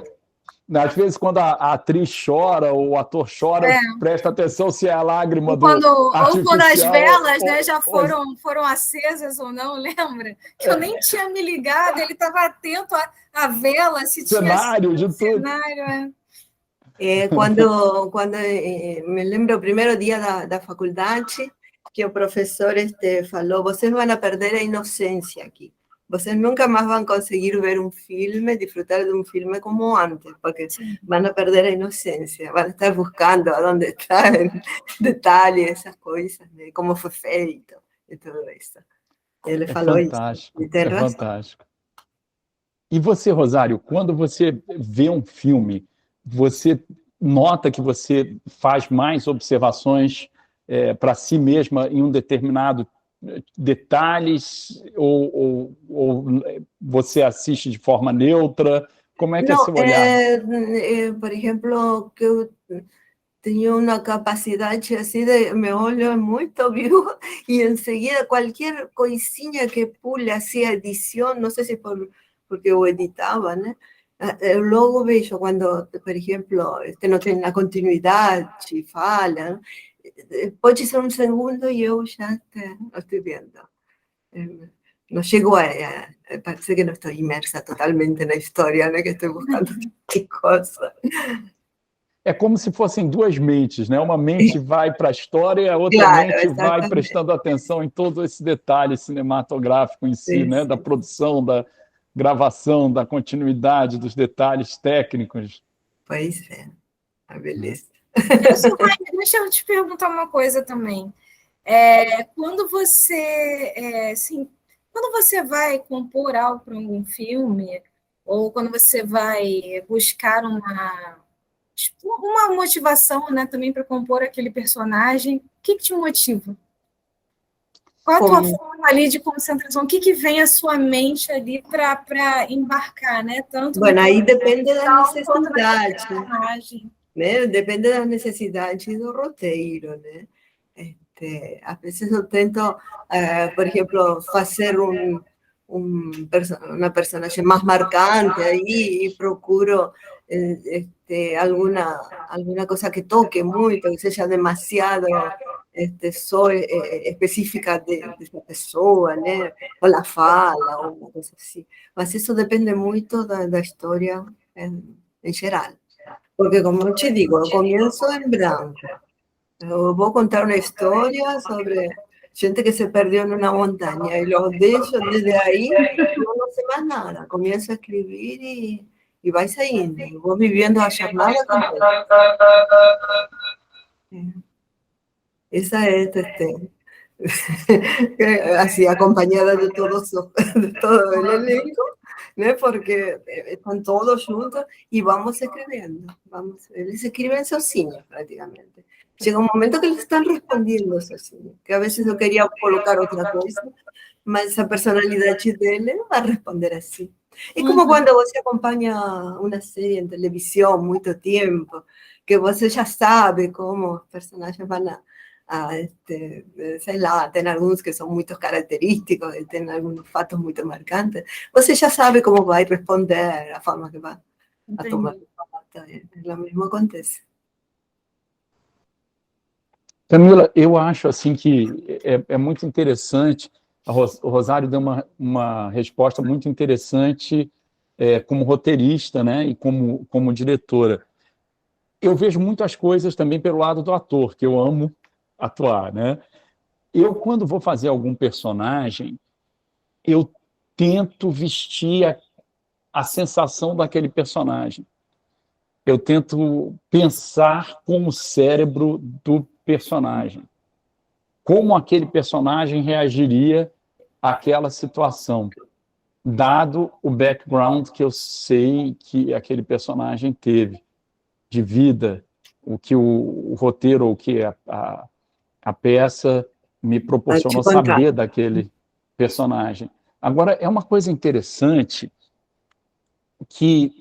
Às vezes, quando a atriz chora ou o ator chora, presta atenção se é a lágrima ou quando, do artificial. Ou quando as velas, né, já foram acesas ou não, lembra? Que eu nem tinha me ligado, ele estava atento à vela, se cenário, tinha de cenário. Quando me lembro o primeiro dia da faculdade, que o professor falou, vocês vão perder a inocência aqui. Vocês nunca mais vão conseguir ver um filme, disfrutar de um filme como antes, porque vão perder a inocência, vão estar buscando onde está detalhes, essas coisas, né? Como foi feito e tudo isso. Ele falou fantástico, isso. É fantástico. E você, Rosário, quando você vê um filme, você nota que você faz mais observações para si mesma em um determinado detalhes ou você assiste de forma neutra? Como é que é seu olhar? Por exemplo, que eu tenho uma capacidade assim meu olho é muito vivo e enseguida qualquer coisinha que pule assim a edição, não sei se porque eu editava, né? Eu logo vejo quando, por exemplo, não tem a continuidade, fala, pode ser um segundo e eu já estou vendo. Não chego parece que não estou imersa totalmente na história, né? Que estou buscando que coisa. É como se fossem duas mentes, né? Uma mente vai para a história e a outra mente vai prestando atenção em todo esse detalhe cinematográfico em si, né? Da produção, da gravação, da continuidade, dos detalhes técnicos. Pois é, a beleza. Deixa eu te perguntar uma coisa também. Quando você vai compor algo para um filme, ou quando você vai buscar uma motivação, né, também para compor aquele personagem, o que te motiva? Qual a tua forma ali de concentração? O que vem à sua mente ali para embarcar, né? Tanto aí depende da necessidade, né? Depende das necessidades do roteiro, né? Às vezes eu tento, por exemplo, fazer una personaje más marcante ahí y procuro alguna cosa que toque mucho, que sea demasiado específica de esa persona, ¿no? O la fala, o una cosa así. Mas eso depende mucho de la historia en general. Porque como te digo, eu comienzo en blanco. Eu vou contar una historia sobre gente que se perdió en una montaña y lo dejo desde ahí, no sé más nada. Comienzo a escribir y vais saindo. Vou viviendo a jornada completa. Esa es así acompañada de todo el elenco, ¿no? Porque están todos juntos y vamos escribiendo. Ellos escriben sozinhos prácticamente. Llega un momento que le están respondiendo sozinhos, que a veces yo quería colocar otra cosa, mas esa personalidad dele va a responder así. Es como cuando vos acompaña una serie en televisión mucho tiempo, que vos ya sabe cómo los personajes van a sei lá, tem alguns que são muito característicos, tem alguns fatos muito marcantes. Você já sabe como vai responder, a forma que vai a tomar. O mesmo acontece. Camila, eu acho assim que é muito interessante. O Rosário deu uma resposta muito interessante como roteirista, né, e como diretora. Eu vejo muitas coisas também pelo lado do ator, que eu amo atuar, né? Eu, quando vou fazer algum personagem, eu tento vestir a sensação daquele personagem. Eu tento pensar com o cérebro do personagem. Como aquele personagem reagiria àquela situação, dado o background que eu sei que aquele personagem teve, de vida, o que o roteiro, ou que a peça me proporcionou saber daquele personagem. Agora, é uma coisa interessante que,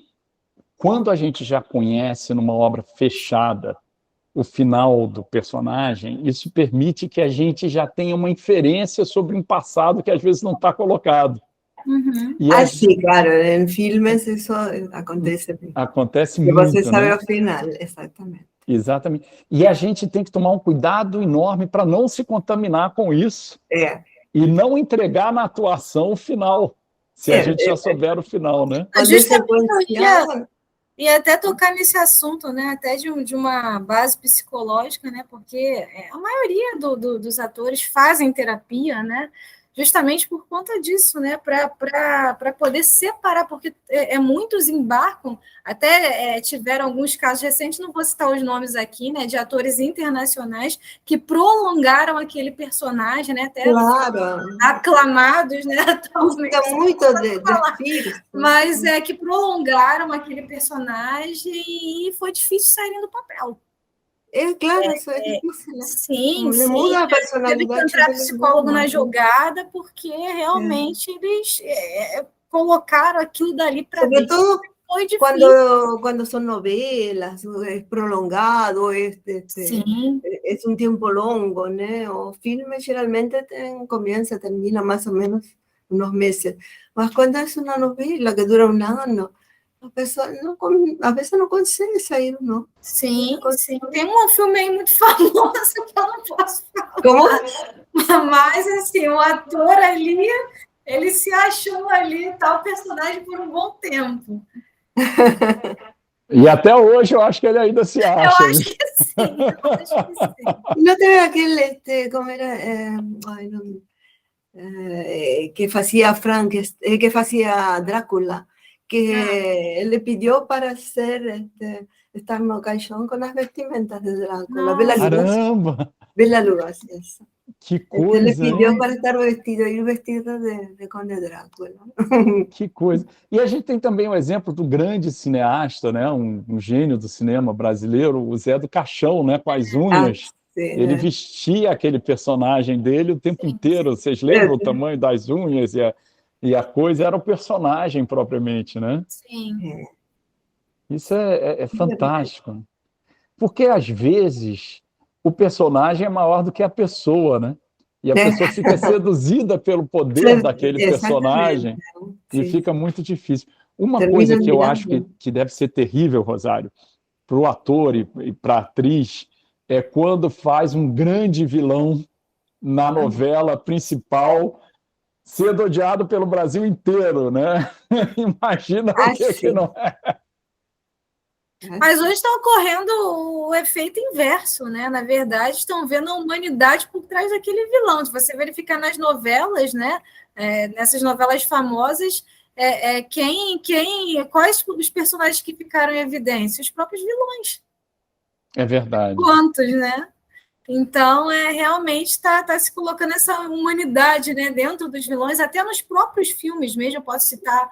quando a gente já conhece numa obra fechada o final do personagem, isso permite que a gente já tenha uma inferência sobre um passado que às vezes não está colocado. Sim, claro, em filmes isso acontece. Acontece muito, você sabe, né? o final, exatamente. Exatamente. E a gente tem que tomar um cuidado enorme para não se contaminar com isso e não entregar na atuação o final, se a gente já souber o final, né? E até tocar nesse assunto, né? Até de uma base psicológica, né? Porque a maioria dos atores fazem terapia, né? Justamente por conta disso, né? Para poder separar, porque muitos embarcam, até tiveram alguns casos recentes, não vou citar os nomes aqui, né? De atores internacionais que prolongaram aquele personagem, né? Até aclamados, né? Muito de mas que prolongaram aquele personagem e foi difícil sair do papel. Claro, isso é difícil, né? Sim, sim. Muda a personalidade. Teve que entrar psicólogo na jogada, porque realmente eles colocaram aquilo dali para dentro. Sobretudo quando são novelas, é prolongado, é um tempo longo, né? O filme geralmente começa, termina mais ou menos uns meses. Mas quando é uma novela que dura ano, a pessoa a veces não consegue sair, não. Sim, sim. Tem um filme aí muito famoso que eu não posso falar. Como? Mas, assim, o ator ali, ele se achou ali, tal personagem, por um bom tempo. E até hoje eu acho que ele ainda se acha. Eu acho que sim. Não teve aquele, como era? Que fazia que fazia Drácula, que le pidió para estar no caixão com as vestimentas de Drácula. Bela Lugosi, eso. Que coisa, le pidió para estar vestido de Conde Drácula. Que coisa. E a gente tem também o exemplo do grande cineasta, né? Um gênio do cinema brasileiro, o Zé do Caixão, né? Com as unhas. Ele vestia aquele personagem dele o tempo inteiro. Vocês lembram o tamanho das unhas e a coisa era o personagem propriamente, né? Sim. Isso é fantástico. Porque, às vezes, o personagem é maior do que a pessoa, né? e a pessoa fica seduzida pelo poder daquele personagem e fica muito difícil. Uma coisa que eu acho que deve ser terrível, Rosário, para o ator e para a atriz, é quando faz um grande vilão na novela principal, sendo odiado pelo Brasil inteiro, né? Imagina o que não é. Mas hoje está ocorrendo o efeito inverso, né? Na verdade, estão vendo a humanidade por trás daquele vilão. Se você verificar nas novelas, né? Nessas novelas famosas, quais os personagens que ficaram em evidência? Os próprios vilões. É verdade. Quantos, né? Então, realmente está se colocando essa humanidade, né, dentro dos vilões, até nos próprios filmes mesmo. Eu posso citar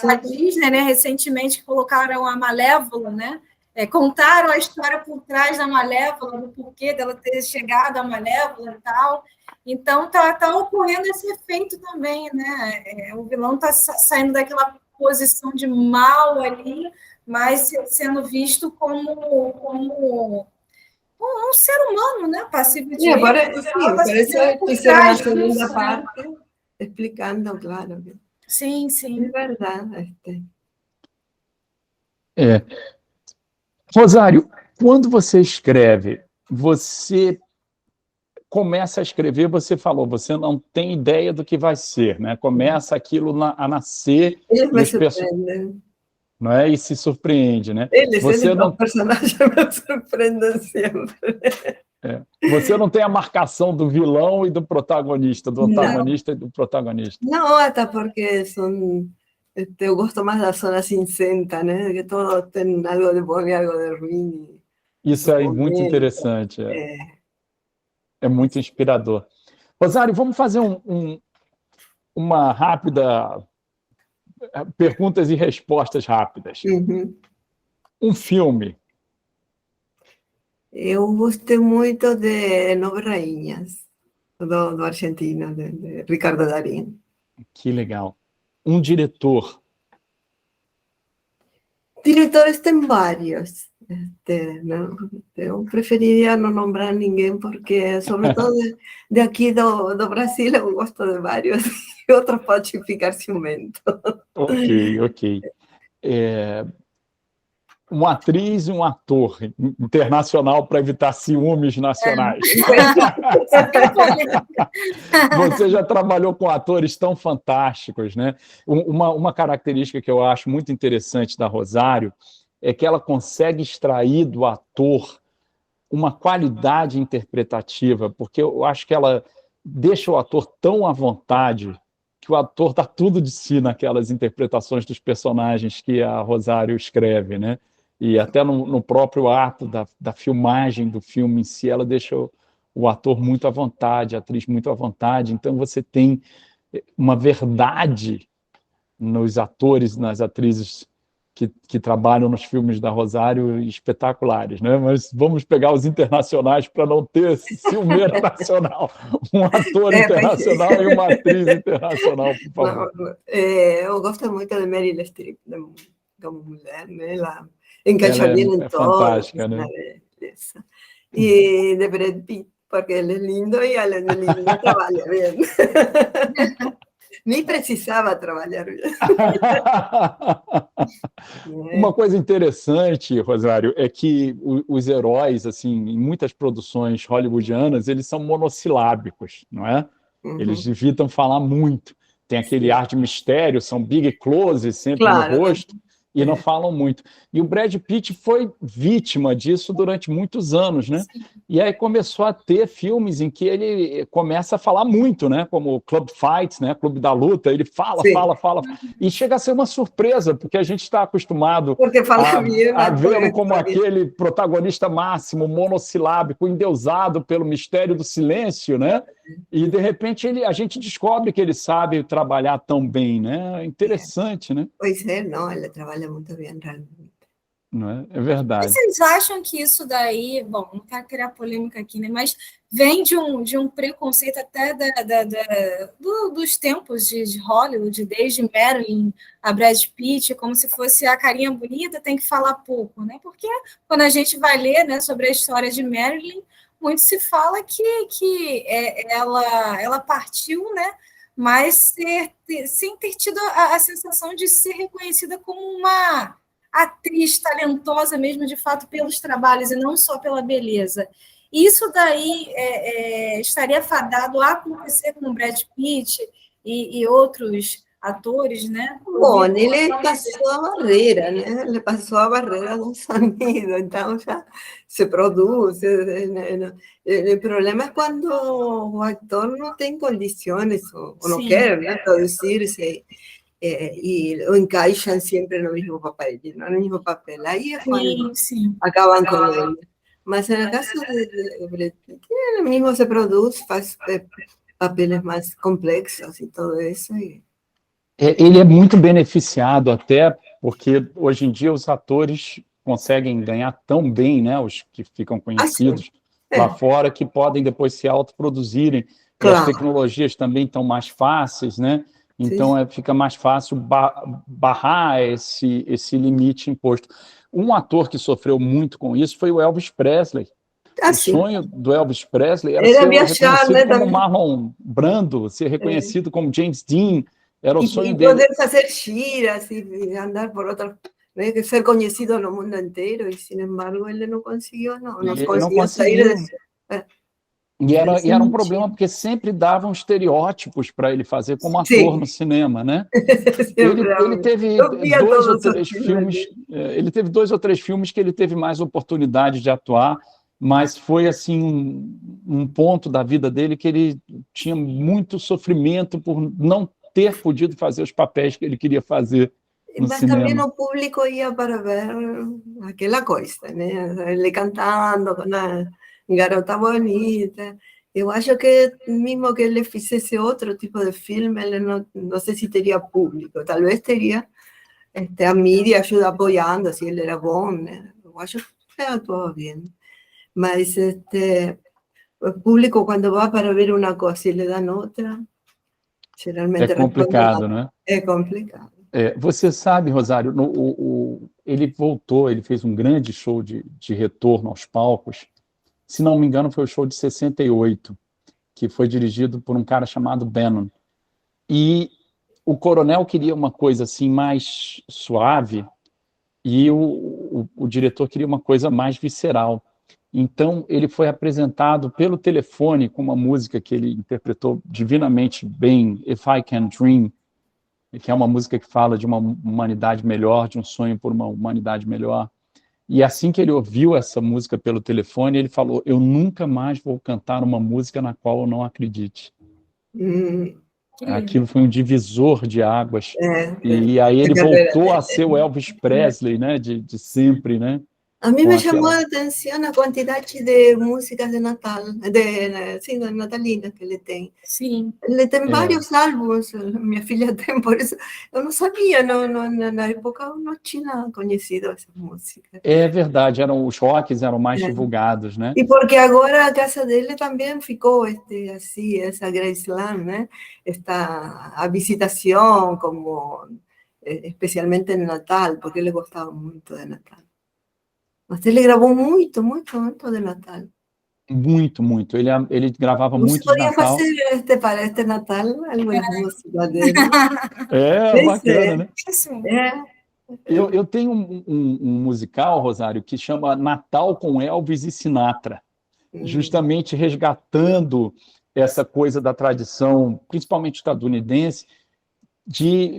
a Disney, né, recentemente, que colocaram a Malévola, né? Contaram a história por trás da Malévola, do porquê dela ter chegado à Malévola e tal. Então, tá ocorrendo esse efeito também, né? O vilão está saindo daquela posição de mal ali, mas sendo visto como um ser humano, né? Passivo de erro. Por isso fizeram a segunda parte, explicando, claro. Sim. É verdade. Rosário, quando você escreve, você começa a escrever, você falou, você não tem ideia do que vai ser, né? Começa aquilo a nascer. Eles me surpreendem. Não é? E se surpreende, né? Os personagens me surpreendem sempre. Você não tem a marcação do vilão e do protagonista, do antagonista e do protagonista. Não, até porque eu gosto mais da zona cinzenta, né? Que todos têm algo de bom e algo de ruim. Isso é muito interessante. É muito inspirador. Rosário, vamos fazer uma rápida... perguntas e respostas rápidas. Um filme. Eu gostei muito de Nove Rainhas, do argentino, de Ricardo Darín. Que legal. Um diretor. Diretores tem vários. Eu preferiria não nombrar ninguém, porque, sobretudo de aqui do Brasil, eu gosto de vários, e outros podem ficar ciumentos. Ok. Uma atriz e um ator internacional para evitar ciúmes nacionais. Você já trabalhou com atores tão fantásticos, né? Uma característica que eu acho muito interessante da Rosário é que ela consegue extrair do ator uma qualidade interpretativa, porque eu acho que ela deixa o ator tão à vontade que o ator dá tudo de si naquelas interpretações dos personagens que a Rosário escreve, né? E até no próprio ato da filmagem do filme em si, ela deixa o ator muito à vontade, a atriz muito à vontade. Então, você tem uma verdade nos atores, nas atrizes que trabalham nos filmes da Rosário espetaculares, né? Mas vamos pegar os internacionais para não ter esse ciumeiro nacional. Um ator internacional e uma atriz internacional, por favor. Eu gosto muito de Meryl Streep, como mulher, né? Ela encaixa bem em fantástica, né? E de Brad Pitt, porque ele é lindo e além de lindo trabalha bem. Nem precisava trabalhar bem. Uma coisa interessante, Rosário, é que os heróis, assim, em muitas produções hollywoodianas, eles são monossilábicos, não é? Eles evitam falar muito. Tem aquele ar de mistério, são big close sempre no rosto, e não falam muito. E o Brad Pitt foi vítima disso durante muitos anos, né? Sim. E aí começou a ter filmes em que ele começa a falar muito, né? Como Club Fights, né? Clube da Luta, ele fala. E chega a ser uma surpresa, porque a gente está acostumado a vê-lo como aquele protagonista máximo, monossilábico, endeusado pelo mistério do silêncio, né? E, de repente, a gente descobre que ele sabe trabalhar tão bem, né? Interessante, né? Pois é, não, ele trabalha muito bem, realmente. Não é? É verdade. Vocês acham que isso daí, bom, não quero criar polêmica aqui, né? Mas vem de um preconceito até dos tempos de Hollywood, desde Marilyn a Brad Pitt, como se fosse a carinha bonita, tem que falar pouco, né? Porque quando a gente vai ler, né, sobre a história de Marilyn, muito se fala que ela partiu, né? Mas sem ter tido a sensação de ser reconhecida como uma atriz talentosa mesmo, de fato, pelos trabalhos e não só pela beleza. Isso daí estaria fadado a acontecer com o Brad Pitt e outros atores, né? Bom, ele passou a barreira, né? Ele passou a barreira do sonido, então já se produz. O problema é quando o ator não tem condições ou não quer, né, produzir-se o encaixam sempre no mesmo papel, no mesmo papel. Aí é quando acabam com ele. Mas no caso de Brad Pitt, ele mesmo se produz, faz papeles mais complexos e tudo isso. Ele é muito beneficiado até, porque hoje em dia os atores conseguem ganhar tão bem, né, os que ficam conhecidos lá fora, que podem depois se autoproduzirem. Claro. E as tecnologias também estão mais fáceis, né? Então fica mais fácil barrar esse limite imposto. Um ator que sofreu muito com isso foi o Elvis Presley. O sonho do Elvis Presley era ser reconhecido, né, como Marlon Brando, ser reconhecido como James Dean. Era o sonho dele. Poder fazer giras e andar por outras, né, ser conhecido no mundo inteiro, e, sin embargo, ele não conseguiu, não conseguiu sair desse. E era um problema, porque sempre davam estereótipos para ele fazer como ator no cinema, né? Ele teve dois ou três filmes, ele teve 2 ou 3 filmes que ele teve mais oportunidade de atuar, mas foi assim um ponto da vida dele que ele tinha muito sofrimento por não ter podido fazer os papéis que ele queria fazer no Mas cinema. também o público ia para ver aquela coisa, né? Ele cantando com a garota bonita. Eu acho que mesmo que ele fizesse outro tipo de filme, ele não sei se teria público. Talvez teria a mídia apoiando, se ele era bom, né? Eu acho que atuava bem. Mas o público, quando vai para ver uma coisa e le dão outra, geralmente é complicado, né? É complicado. Você sabe, Rosário, ele voltou, ele fez um grande show de retorno aos palcos. Se não me engano, foi o show de 68, que foi dirigido por um cara chamado Bannon. E o Coronel queria uma coisa assim mais suave e o diretor queria uma coisa mais visceral. Então, ele foi apresentado pelo telefone com uma música que ele interpretou divinamente bem, If I Can Dream, que é uma música que fala de uma humanidade melhor, de um sonho por uma humanidade melhor. E assim que ele ouviu essa música pelo telefone, ele falou: eu nunca mais vou cantar uma música na qual eu não acredite. Aquilo foi um divisor de águas. E aí ele voltou a ser o Elvis Presley, né, de sempre, né? A mí me llamó la atención la cantidad de músicas de Natal, de natalinas que ele tem. Sim. Ele tem vários álbuns, minha filha tem, por isso eu não sabia, na época eu não tinha conhecido essa música. É verdade, os rocks eram mais divulgados, né? E porque agora a casa dele também ficou assim, essa Graceland, né? A visitação, como especialmente no Natal, porque ele gostava muito de Natal. Mas ele gravou muito de Natal. Muito. Ele gravava muito de Natal. Você podia fazer para este Natal algumas músicas dele. Bacana, né? Eu tenho um musical, Rosário, que chama Natal com Elvis e Sinatra, justamente resgatando essa coisa da tradição, principalmente estadunidense,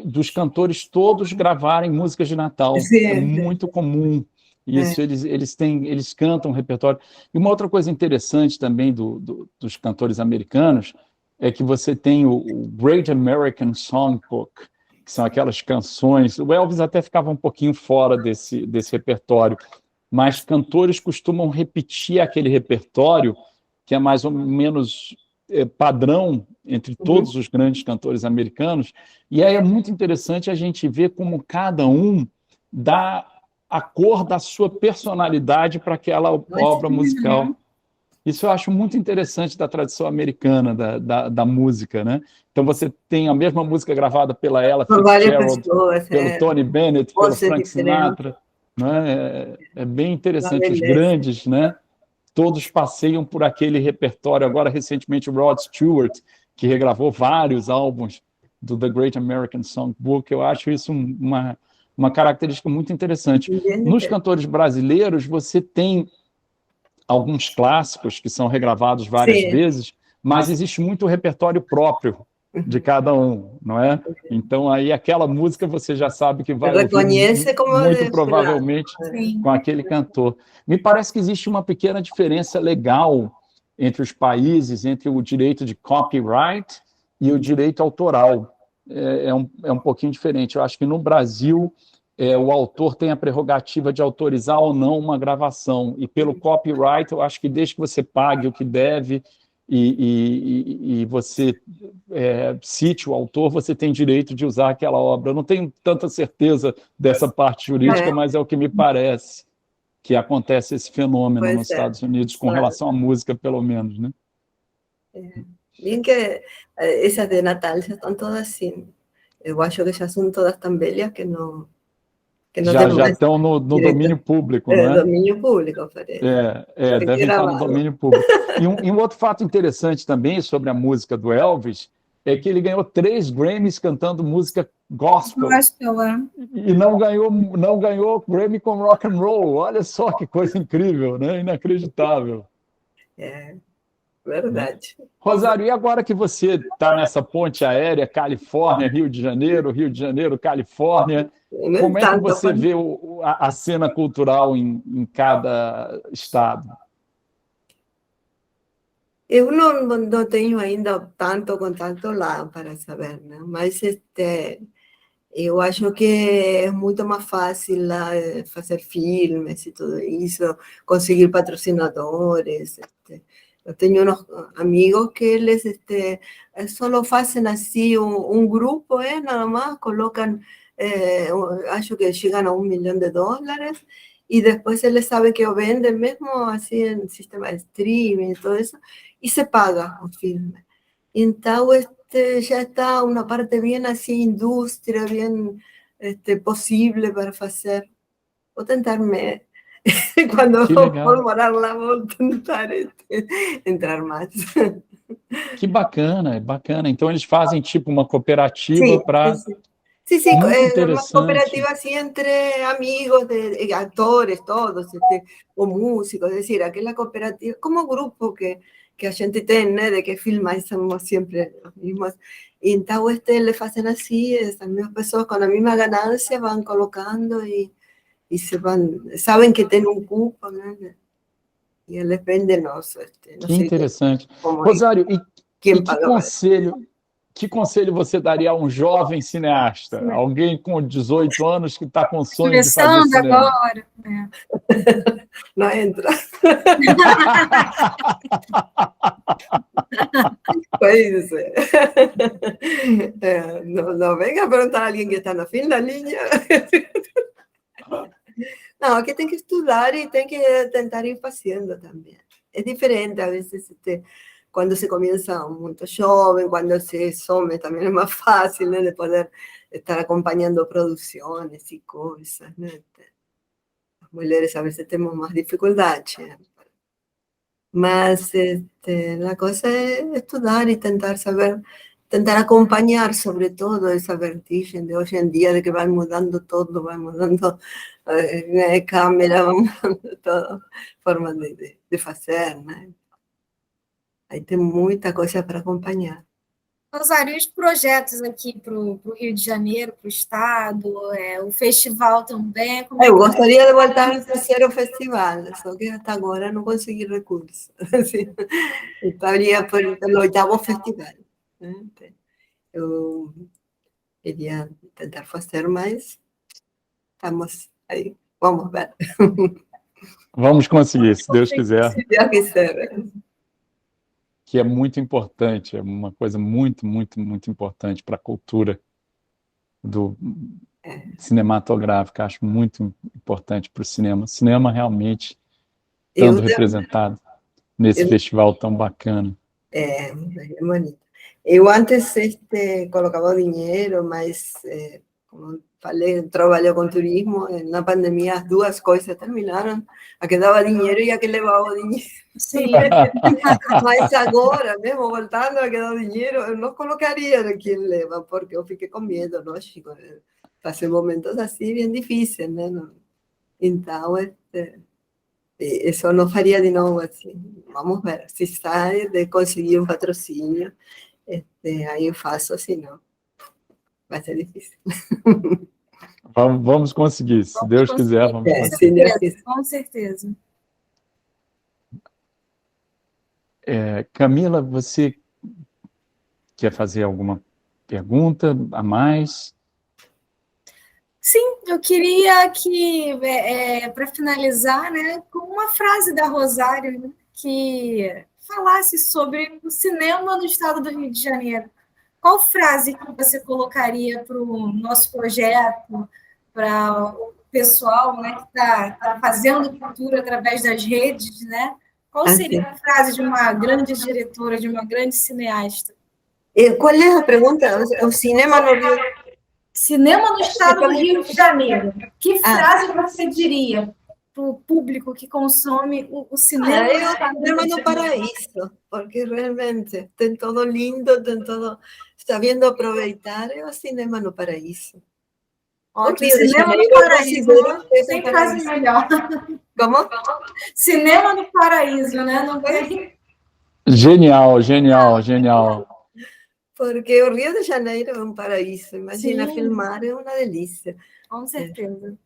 dos cantores todos gravarem músicas de Natal. É muito comum. Isso, eles cantam um repertório. E uma outra coisa interessante também dos cantores americanos é que você tem o Great American Songbook, que são aquelas canções. O Elvis até ficava um pouquinho fora desse repertório, mas cantores costumam repetir aquele repertório, que é mais ou menos padrão entre todos os grandes cantores americanos. E aí é muito interessante a gente ver como cada um dá a cor da sua personalidade para aquela obra musical. Isso eu acho muito interessante da tradição americana, da música, né? Então você tem a mesma música gravada pela Ella Fitzgerald, pelo Tony Bennett, pelo Frank Sinatra, né? É bem interessante, os grandes, né? todos passeiam por aquele repertório. Agora, recentemente, o Rod Stewart, que regravou vários álbuns do The Great American Songbook, eu acho isso uma característica muito interessante. Nos cantores brasileiros, você tem alguns clássicos que são regravados várias vezes, mas existe muito repertório próprio de cada um, não é? Então, aí aquela música você já sabe que vai ouvir muito provavelmente com aquele cantor. Me parece que existe uma pequena diferença legal entre os países, entre o direito de copyright e o direito autoral. É um pouquinho diferente. Eu acho que no Brasil o autor tem a prerrogativa de autorizar ou não uma gravação, e pelo copyright eu acho que desde que você pague o que deve e você cite o autor, você tem direito de usar aquela obra. Eu não tenho tanta certeza dessa parte jurídica, mas é o que me parece que acontece esse fenômeno nos Estados Unidos, com relação à música, pelo menos, né? Bien que esas de Natal já estão todas assim. Eu acho que já são todas tão velhas que não já estão no domínio público, não é? Domínio público, parece. Devem estar no domínio público. E um outro fato interessante também sobre a música do Elvis é que ele ganhou 3 Grammys cantando música gospel. E não ganhou Grammy com rock and roll. Olha só que coisa incrível, né? Inacreditável. Verdade. Rosário, e agora que você está nessa ponte aérea, Califórnia, Rio de Janeiro, Califórnia, como é que você vê a cena cultural em cada estado? Eu não tenho ainda tanto contato lá para saber, né? Mas eu acho que é muito mais fácil lá fazer filmes e tudo isso, conseguir patrocinadores. Eu tenho uns amigos que eles só fazem assim um grupo, nada mais, colocam, acho que chegam a $1 milhão, e depois eles sabem que o vendem mesmo assim em sistema de streaming e tudo isso, e se paga o filme. Então, já está uma parte bem assim, indústria, bem possível para fazer. Vou tentar quando for morar lá, vou tentar entrar mais. Que bacana, bacana. Então, eles fazem tipo uma cooperativa para... Sim, uma cooperativa assim entre amigos, de atores, todos, ou músicos, es decir, aquela cooperativa, como grupo que a gente tem, né, de que filma, somos sempre os mesmos. Então, le fazem assim, essas mesmas pessoas com a mesma ganância vão colocando e se vão, sabem que tem um cupo, né? E eles vendem nosso. Que interessante. Rosário, e que conselho você daria a um jovem cineasta? Sim. Alguém com 18 anos que está com sonho de fazer cinema? Agora. Não entra. Pois não venga a perguntar a alguém que está no fim da linha. Não, aqui tem que estudar e tem que tentar ir fazendo também. É diferente, a vezes, quando se comienza muito jovem, quando se some também é mais fácil, né, de poder estar acompanhando produções e coisas, né? As mulheres a vezes temos mais dificuldade, né? Mas a coisa é estudar e tentar saber, tentar acompanhar, sobretudo, essa vertigem de hoje em dia, de que vai mudando todo, vai mudando câmera, vai mudando toda forma de fazer, né? Aí tem muita coisa para acompanhar. Rosário, e os projetos aqui para o Rio de Janeiro, para o estado, o festival também? Eu gostaria de voltar a fazer o festival, só que até agora não consegui recursos. Estaria pelo 8º festival. Eu queria tentar fazer, mas estamos aí. Vamos ver. Vamos conseguir, se Deus quiser. Se Deus quiser. Que é muito importante, é uma coisa muito, muito, muito importante para a cultura cinematográfica. Acho muito importante para o cinema. O cinema realmente estando representado nesse festival tão bacana. É bonito. Eu antes colocava dinheiro, mas como falei, trabalho com turismo, na pandemia as duas coisas terminaram, a que dava dinheiro e a que levava o dinheiro. Sim. Mas agora, mesmo voltando a que dá dinheiro, eu não colocaria de quem leva, porque eu fiquei com medo, lógico. Passei momentos assim bem difíceis, né? Então, isso eu não faria de novo assim. Vamos ver, se sai de conseguir um patrocínio, aí eu faço, assim, não. Vai ser difícil. Vamos conseguir, se Deus quiser, vamos conseguir. Com certeza. Camila, você quer fazer alguma pergunta a mais? Sim, eu queria que, para finalizar, né, com uma frase da Rosário, né, que falasse sobre o cinema no estado do Rio de Janeiro. Qual frase que você colocaria para o nosso projeto, para o pessoal, né, que está fazendo cultura através das redes, né? Qual seria a frase de uma grande diretora, de uma grande cineasta? Qual é a pergunta? O cinema no Rio... Cinema no estado do Rio de Janeiro. Que frase você diria para o público que consome o cinema? É o cinema no paraíso, porque realmente tem todo lindo, tem todo sabendo aproveitar, é o cinema no paraíso. Ótimo, cinema no paraíso, sem frase melhor. Como? Cinema no paraíso, né? Não tem... Genial, genial, genial. Porque o Rio de Janeiro é um paraíso. Imagina, filmar é uma delícia. Com certeza.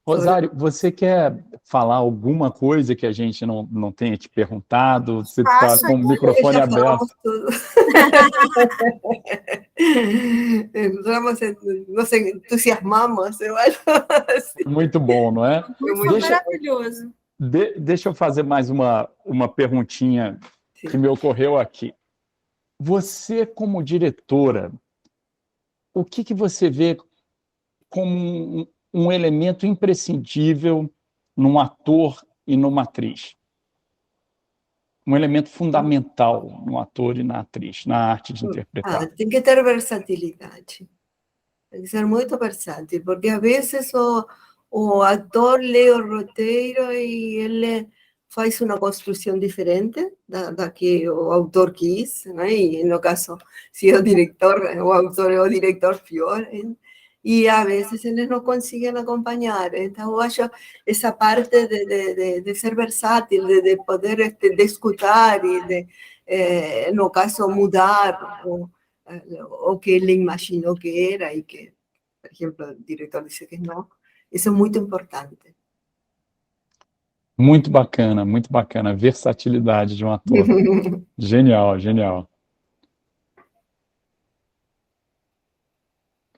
Rosário, você quer falar alguma coisa que a gente não tenha te perguntado? Você está com o microfone aberto. Nos entusiasmamos, eu acho. Muito bom, não é? Maravilhoso. Deixa eu fazer mais uma perguntinha que me ocorreu aqui. Você, como diretora, o que você vê como um elemento imprescindível num ator e numa atriz? Um elemento fundamental no ator e na atriz, na arte de interpretar. Tem que ter versatilidade. Tem que ser muito versátil, porque às vezes o ator lê o roteiro e ele faz uma construção diferente da que o autor quis, né? E no caso, se o diretor, o autor é o diretor, pior. E a veces eles não conseguem acompanhar. Então, eu acho essa parte de ser versátil, de poder de escutar e de, no caso, mudar o que ele imaginou que era e que, por exemplo, o diretor disse que não. Isso é muito importante. Muito bacana, a versatilidade de um ator. Genial, genial.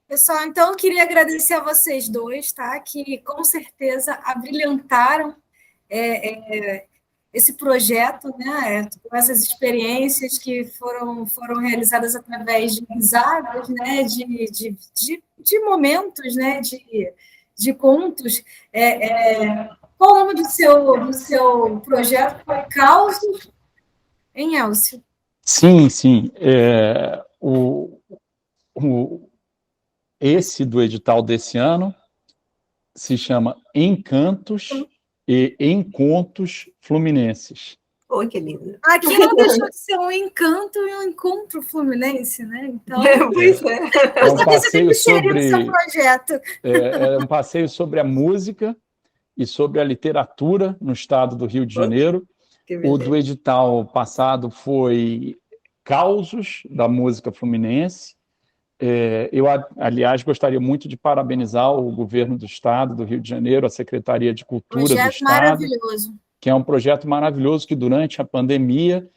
Pessoal, então eu queria agradecer a vocês dois, tá? Que com certeza abrilhantaram esse projeto, né? Com essas experiências que foram realizadas através de risadas, né? De momentos, né? De contos. Qual o nome do seu projeto? Foi Causos em Elcio? Sim. Esse do edital desse ano se chama Encantos e Encontros Fluminenses. Oi, que lindo. Aqui não deixou de ser um encanto e um encontro fluminense, né? Então, pois é. É um passeio sobre seu projeto. É um passeio sobre a música e sobre a literatura no estado do Rio de Janeiro. O do edital passado foi Causos da música fluminense. Eu, aliás, gostaria muito de parabenizar o governo do estado do Rio de Janeiro, a Secretaria de Cultura do estado, maravilhoso. Que é um projeto maravilhoso que, durante a pandemia,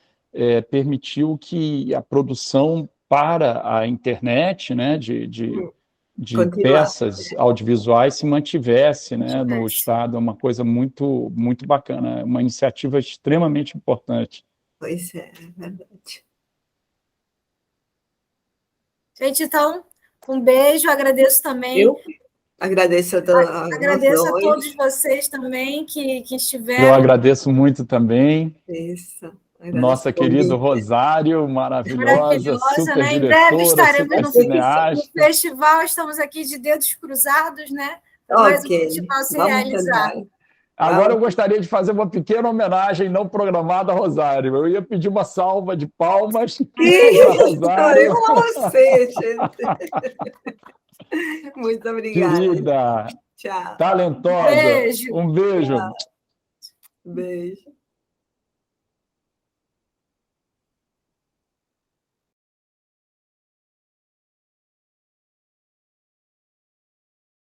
permitiu que a produção para a internet, né, de peças audiovisuais se mantivesse, né, no estado. É uma coisa muito, muito bacana, uma iniciativa extremamente importante. Pois é verdade. Gente, então, um beijo, agradeço também. Eu agradeço a todos. Agradeço a todos vocês também que estiveram. Eu agradeço muito também. Isso. Nossa querida Rosário, maravilhosa, super né? Em breve diretora, estaremos super cineasta. no festival, estamos aqui de dedos cruzados, né? Para mais um festival se realizar. Agora eu gostaria de fazer uma pequena homenagem não programada a Rosário. Eu ia pedir uma salva de palmas para Rosário. Eu você, gente. Muito obrigada. Querida, tchau. talentosa. Beijo. Um beijo. Tchau. Beijo.